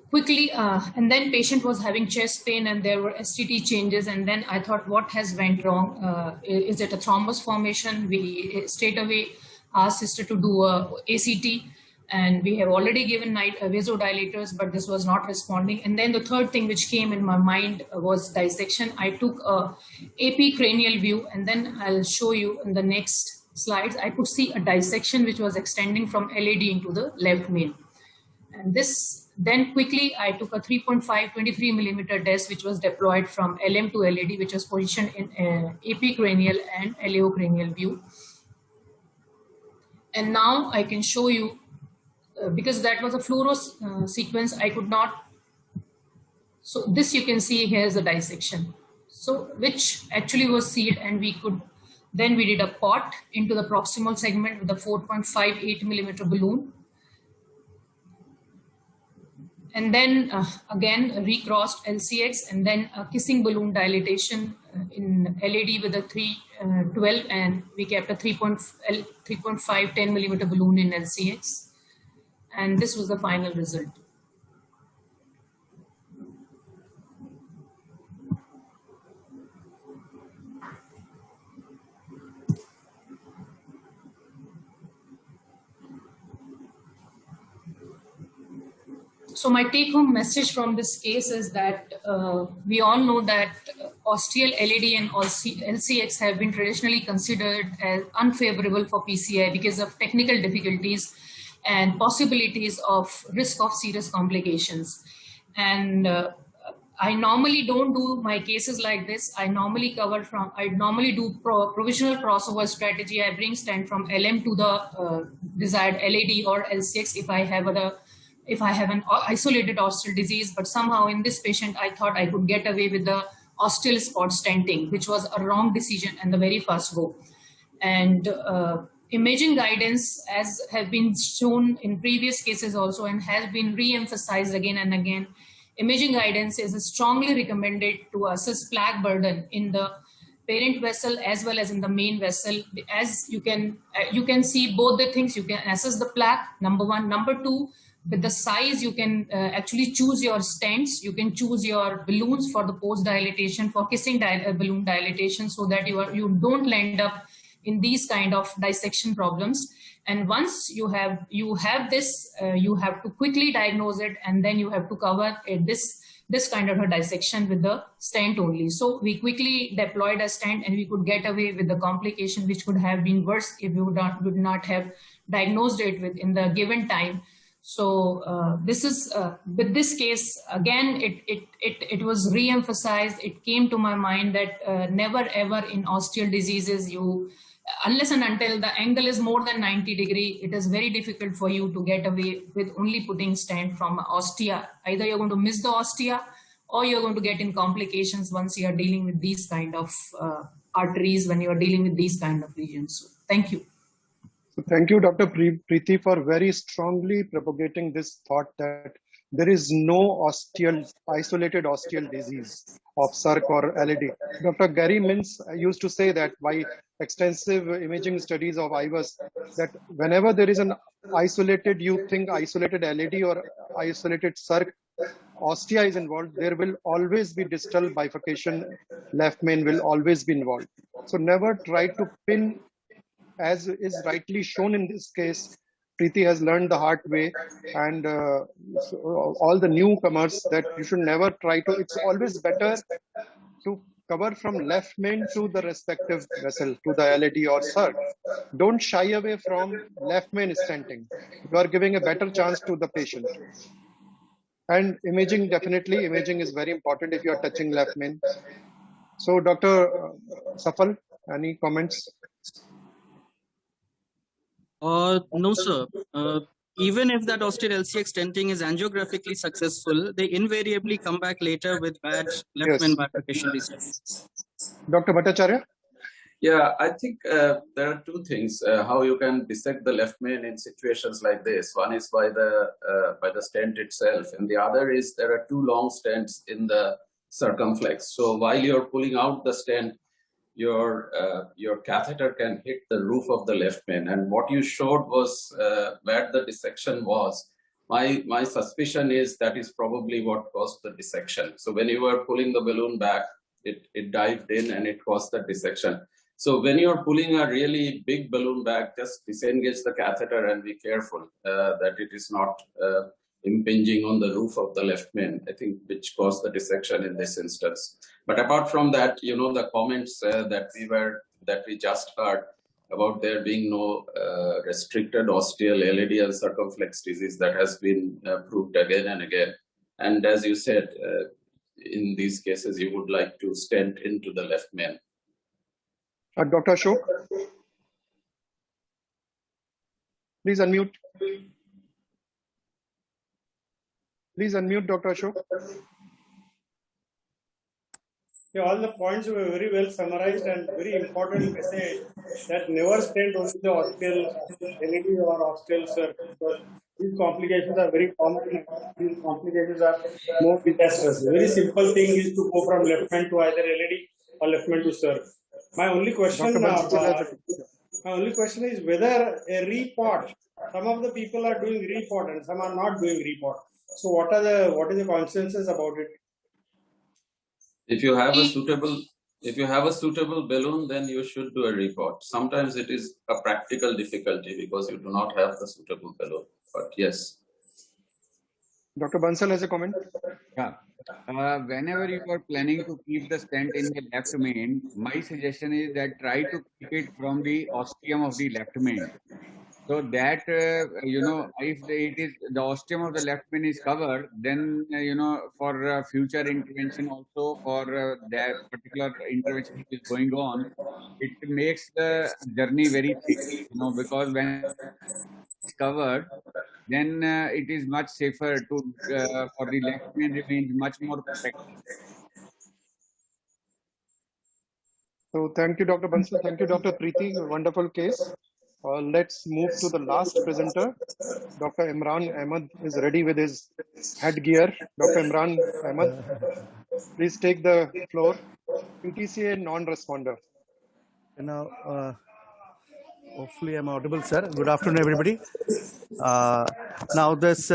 quickly, and then patient was having chest pain and there were STT changes. And then I thought, what has went wrong? Is it a thrombus formation? We straight away asked sister to do a ACT, and we have already given vasodilators, but this was not responding. And then the third thing which came in my mind was dissection. I took a AP cranial view, and then I'll show you in the next slides. I could see a dissection which was extending from LAD into the left main. And this, then quickly I took a 3.5 23 millimeter DES, which was deployed from LM to LAD, which was positioned in AP cranial and LAO cranial view. And now I can show you, because that was a fluoro sequence, I could not. So this you can see here is a dissection. So which actually was sealed, and we could, then we did a pot into the proximal segment with a 4.58 millimeter balloon. And then again recrossed LCX, and then a kissing balloon dilatation in LAD with a 312, and we kept a 3.5 10 millimeter balloon in LCX. And this was the final result. So my take-home message from this case is that we all know that ostial LAD and LCX have been traditionally considered as unfavorable for PCI because of technical difficulties and possibilities of risk of serious complications. And I normally don't do my cases like this. I normally do provisional crossover strategy. I bring stent from LM to the desired LAD or LCX if I have an isolated ostial disease. But somehow in this patient, I thought I could get away with the ostial spot stenting, which was a wrong decision and the very first go. And imaging guidance, as have been shown in previous cases also and has been re-emphasized again and again, imaging guidance is strongly recommended to assess plaque burden in the parent vessel as well as in the main vessel. As you can see both the things. You can assess the plaque, number one. Number two, with the size, you can actually choose your stents. You can choose your balloons for the post dilatation, for kissing balloon dilatation, so that you don't land up in these kind of dissection problems. And once you have this, you have to quickly diagnose it, and then you have to cover this kind of a dissection with the stent only. So we quickly deployed a stent, and we could get away with the complication which could have been worse if we would not have diagnosed it within the given time. So this is with this case again, it was re-emphasized. It came to my mind that never ever in osteal diseases unless and until the angle is more than 90 degrees, it is very difficult for you to get away with only putting stent from ostia. Either you're going to miss the ostia, or you're going to get in complications once you are dealing with these kind of arteries, when you are dealing with these kind of lesions. So, thank you. So thank you, Dr. Preeti, for very strongly propagating this thought that there is no isolated osteal disease of SIRC or LAD. Dr. Gary Mintz used to say that by extensive imaging studies of IVUS, that whenever there is an isolated LAD or isolated SIRC, ostia is involved, there will always be distal bifurcation, left main will always be involved. So never try to pin, as is rightly shown in this case. Preeti has learned the hard way, and so all the newcomers, that you should never try to, it's always better to cover from left main to the respective vessel, to the LAD or SERT. Don't shy away from left main stenting. You are giving a better chance to the patient. And imaging, definitely, imaging is very important if you are touching left main. So, Dr. Safal, any comments? No, sir. Even if that austere LCX stenting is angiographically successful, they invariably come back later with bad left main bifurcation results. Dr. Bhattacharya? Yeah, I think there are two things how you can dissect the left main in situations like this. One is by the stent itself, and the other is there are two long stents in the circumflex. So while you're pulling out the stent, your catheter can hit the roof of the left main. And what you showed was where the dissection was. My suspicion is that is probably what caused the dissection. So when you were pulling the balloon back, it dived in and it caused the dissection. So when you're pulling a really big balloon back, just disengage the catheter and be careful that it is not impinging on the roof of the left main, I think, which caused the dissection in this instance. But apart from that, you know, the comments that we just heard about there being no restricted ostial LAD and circumflex disease, that has been proved again and again. And as you said, in these cases, you would like to stent into the left main. Dr. Ashok, please unmute. Please unmute, Dr. Ashok. Yeah, all the points were very well summarized, and very important message that never stent only the ostial LAD or ostial SERT, because these complications are very common. These complications are more disastrous. Very simple thing is to go from left main to either LAD or left main to SERT. My only question is whether a report. Some of the people are doing report and some are not doing report. So what is the consensus about it? If you have a suitable balloon, then you should do a report. Sometimes it is a practical difficulty because you do not have the suitable balloon. But yes. Dr. Bansal has a comment. Yeah. Whenever you are planning to keep the stent in the left main, my suggestion is that try to keep it from the ostium of the left main. So that, you know, if it is the ostium of the left main is covered, then, you know, for future intervention also, for that particular intervention which is going on, it makes the journey very thick, you know, because when it's covered, then it is much safer to for the left main remains much more protected. So thank you, Dr. Bansal. Thank you, Dr. Preeti. Wonderful case. Let's move to the last presenter. Dr. Imran Ahmed is ready with his headgear. Dr. Imran Ahmed, please take the floor. PTCA non-responder. Now, hopefully I'm audible, sir. Good afternoon, everybody. Now this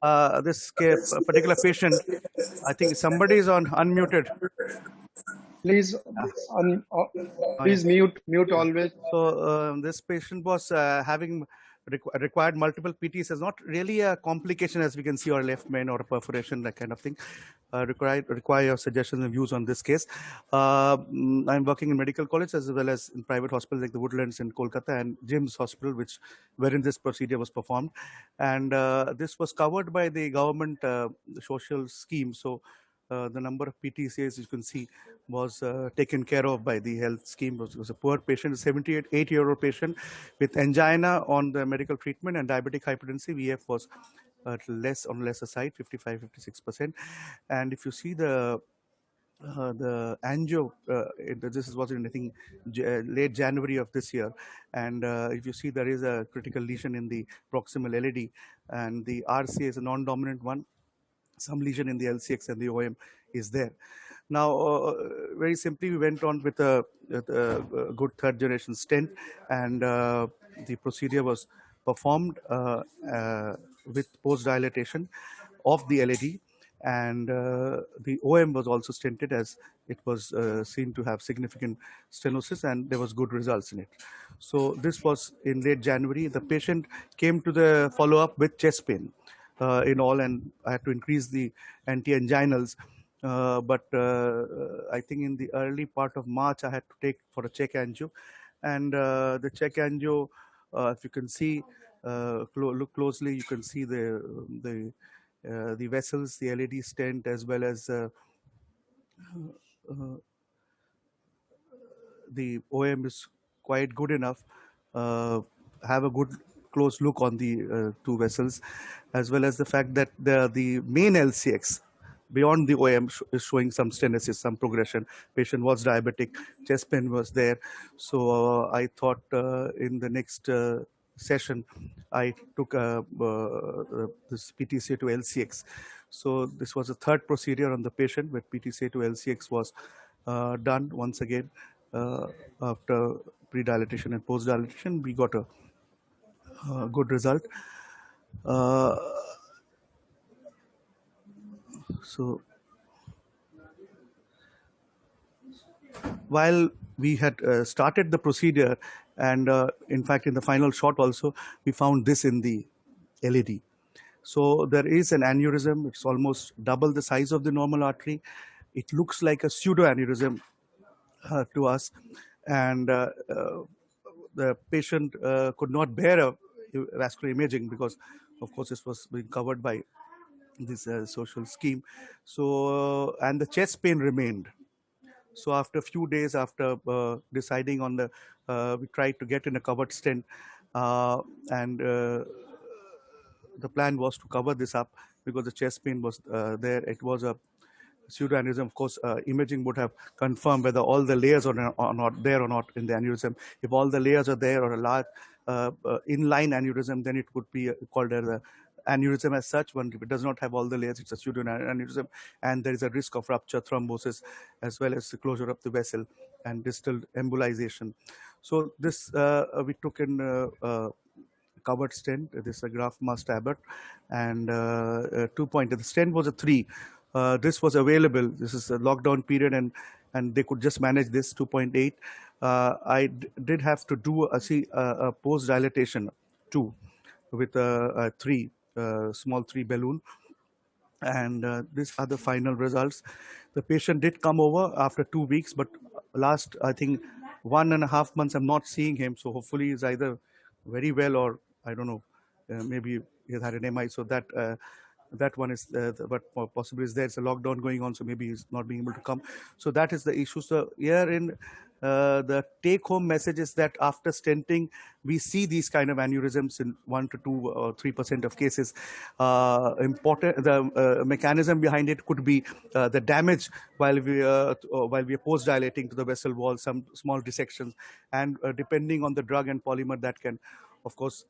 particular patient, I think somebody is on unmuted. Please, please mute always. So this patient was having required multiple PTs. It's not really a complication, as we can see, or left main or a perforation, that kind of thing. Require your suggestions and views on this case. I'm working in medical college as well as in private hospitals like the Woodlands in Kolkata and Jim's Hospital, wherein this procedure was performed. And this was covered by the government social scheme. So the number of PTCAs, you can see, was taken care of by the health scheme. It was a poor patient, a 78-year-old patient with angina on the medical treatment and diabetic hypertension. VF was on lesser side, 55-56%. And if you see the angio, this was in, I think, late January of this year. And if you see, there is a critical lesion in the proximal LAD, and the RCA is a non-dominant one. Some lesion in the LCX and the OM is there. Now, very simply, we went on with a good third-generation stent, and the procedure was performed with post-dilatation of the LAD, and the OM was also stented, as it was seen to have significant stenosis, and there was good results in it. So this was in late January. The patient came to the follow-up with chest pain in all, and I had to increase the anti-anginals. but I think in the early part of March, I had to take for a check angio, and the check angio, if you can see, look closely, you can see the vessels, the LED stent, as well as the OM is quite good enough. Have a good close look on the two vessels, as well as the fact that the main LCX beyond the OM is showing some stenosis, some progression. Patient was diabetic, chest pain was there. So I thought in the next session, I took this PTCA to LCX. So this was the third procedure on the patient where PTCA to LCX was done once again. After pre-dilatation and post-dilatation, we got a good result. So while we had started the procedure, and in fact in the final shot also, we found this in the LED. So there is an aneurysm. It's almost double the size of the normal artery. It looks like a pseudo-aneurysm to us, and the patient could not bear a vascular imaging because, of course, this was being covered by this social scheme. So, and the chest pain remained. So after a few days after deciding on the, we tried to get in a covered stent, and the plan was to cover this up because the chest pain was there. It was a pseudoaneurysm. Of course, imaging would have confirmed whether all the layers are not there or not in the aneurysm. If all the layers are there or a large inline aneurysm, then it would be called as a aneurysm as such. When it does not have all the layers, it's a pseudoaneurysm, and there is a risk of rupture, thrombosis, as well as the closure of the vessel and distal embolization. So this we took in covered stent. This is a Graf Master Abbott, and 2 point. The stent was a 3. This was available. This is a lockdown period, and they could just manage this 2.8. I did have to do a post dilatation too with a 3 small 3 balloon, and these are the final results. The patient did come over after 2 weeks, but last, I think, 1.5 months I'm not seeing him. So hopefully he's either very well or I don't know, maybe he's had an MI. So that one is, but possibly is there's a lockdown going on, so maybe he's not being able to come. So that is the issue. So here in the take-home message is that after stenting, we see these kind of aneurysms in 1 to 2 or 3% of cases. The mechanism behind it could be the damage while we are post-dilating to the vessel wall, some small dissections, and depending on the drug and polymer, that can, of course,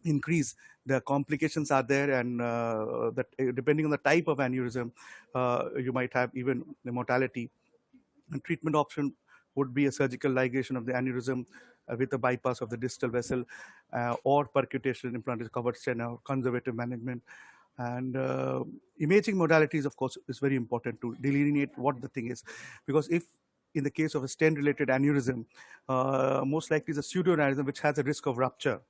increase. The complications are there, and that depending on the type of aneurysm, you might have even the mortality. And treatment option would be a surgical ligation of the aneurysm with a bypass of the distal vessel, or percutaneous implanted covered stent, or conservative management. And imaging modalities, of course, is very important to delineate what the thing is, because if in the case of a stent-related aneurysm, most likely is a pseudoaneurysm which has a risk of rupture.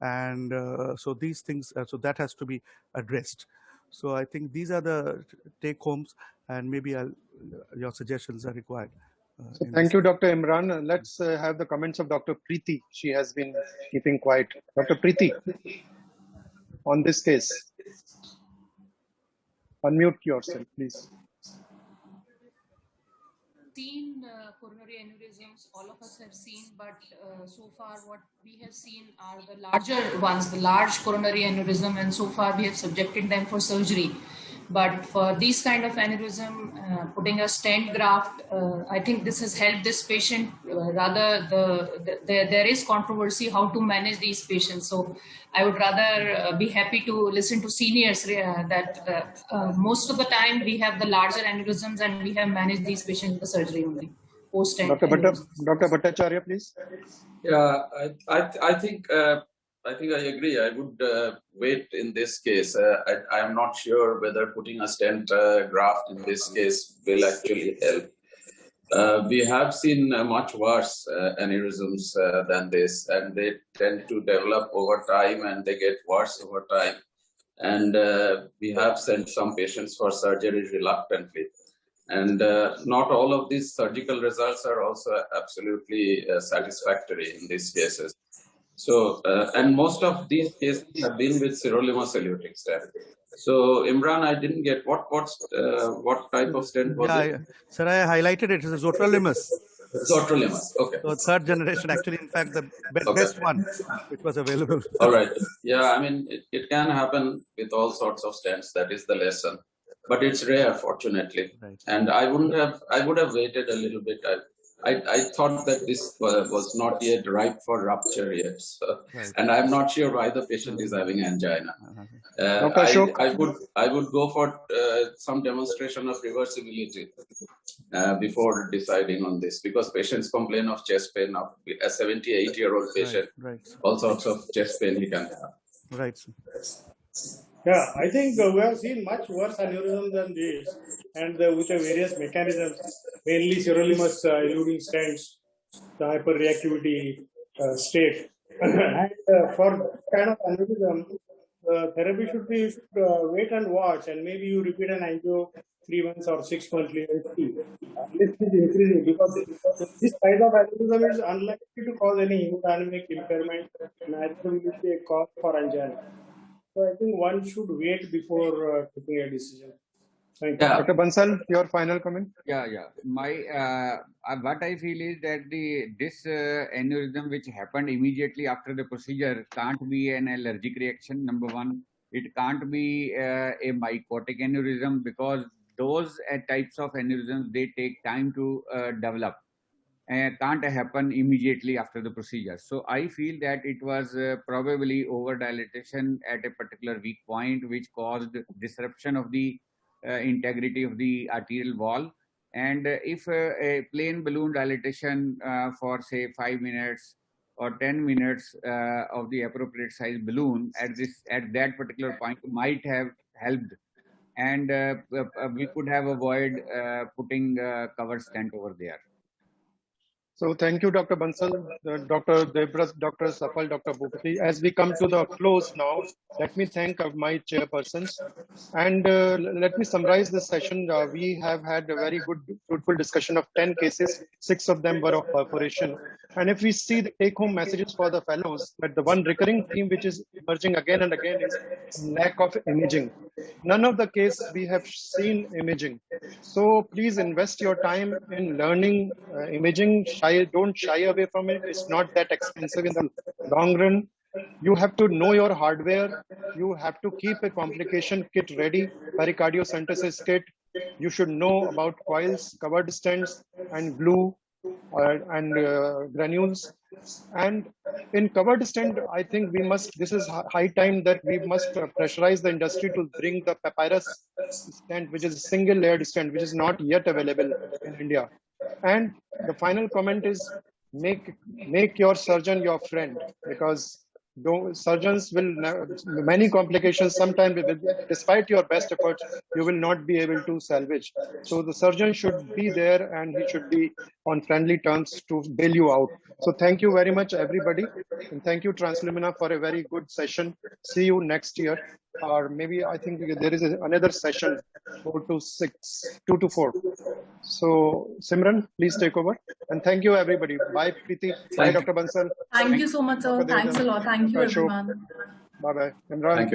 And so these things, so that has to be addressed. So I think these are the take-homes, and maybe your suggestions are required. So thank you, Dr. Imran. Let's have the comments of Dr. Preeti. She has been keeping quiet. Dr. Preeti, on this case, unmute yourself, please. Seen coronary aneurysms, all of us have seen, but so far what we have seen are the larger ones, the large coronary aneurysm, and so far we have subjected them for surgery. But for these kind of aneurysm, putting a stent graft, I think this has helped this patient. Rather, there is controversy how to manage these patients. So I would rather be happy to listen to seniors that most of the time we have the larger aneurysms and we have managed these patients with the surgery only. Dr. Bhattacharya, please. Yeah, I think I agree. I would wait in this case. I am not sure whether putting a stent graft in this case will actually help. We have seen much worse aneurysms than this, and they tend to develop over time and they get worse over time. And we have sent some patients for surgery reluctantly. And not all of these surgical results are also absolutely satisfactory in these cases. So, and most of these cases have been with sirolimus eluting stent. So, Imran, I didn't get what type of stent was it? Sir, I highlighted it as a Zotreolimus. Zotreolimus, okay. So third generation, actually, in fact, the best one which was available. All right. Yeah, I mean, it can happen with all sorts of stents. That is the lesson. But it's rare, fortunately. Right. And I would have waited a little bit. I thought that this was not yet ripe for rupture yet. So, Right. and I'm not sure why the patient is having angina. Dr. I would go for some demonstration of reversibility before deciding on this, because patients complain of chest pain. Of a 78-year-old patient, Right. all sorts of chest pain he can have. Right. Yeah, I think we have seen much worse aneurysm than this, and with the various mechanisms, mainly sirolimus eluding stents, the hyperreactivity state. And for kind of aneurysm, therapy should be wait and watch, and maybe you repeat an angio 3 months or 6 monthly and see. This is increasing because this type of aneurysm is unlikely to cause any hemodynamic impairment, neither will it be a cause for angina. So I think one should wait before taking a decision. Thank you. Yeah. Dr. Bansal, your final comment? Yeah. My what I feel is that this aneurysm which happened immediately after the procedure can't be an allergic reaction. Number one, it can't be a mycotic aneurysm, because those types of aneurysms, they take time to develop. Can't happen immediately after the procedure. So I feel that it was probably overdilatation at a particular weak point, which caused disruption of the integrity of the arterial wall. And if a plain balloon dilatation for say 5 minutes or 10 minutes of the appropriate size balloon at that particular point might have helped, and we could have avoided putting cover stent over there. So thank you, Dr. Bansal, Dr. Debras, Dr. Safal, Dr. Bhupati. As we come to the close now, let me thank my chairpersons. And let me summarize this session. We have had a very good, fruitful discussion of 10 cases. 6 of them were of perforation. And if we see the take-home messages for the fellows, that the one recurring theme which is emerging again and again is lack of imaging. None of the case we have seen imaging. So please invest your time in learning imaging. Don't shy away from it. It's not that expensive in the long run. You have to know your hardware. You have to keep a complication kit ready, pericardiocentesis kit. You should know about coils, covered stents, and glue and granules. And in covered stent, I think this is high time that we must pressurize the industry to bring the papyrus stent, which is a single layered stent, which is not yet available in India. And the final comment is make your surgeon your friend, because surgeons will many complications sometimes, despite your best efforts, you will not be able to salvage. So the surgeon should be there, and he should be on friendly terms to bail you out. So thank you very much, everybody, and thank you, Translumina, for a very good session. See you next year, or maybe I think there is another session 2 to 4. So Simran, please take over, and thank you, everybody. Bye, Preeti. Bye, Dr. Bansal. Thank you so much, sir. Thanks a lot. Thank you, everyone. Bye-bye. Imran. Thank you.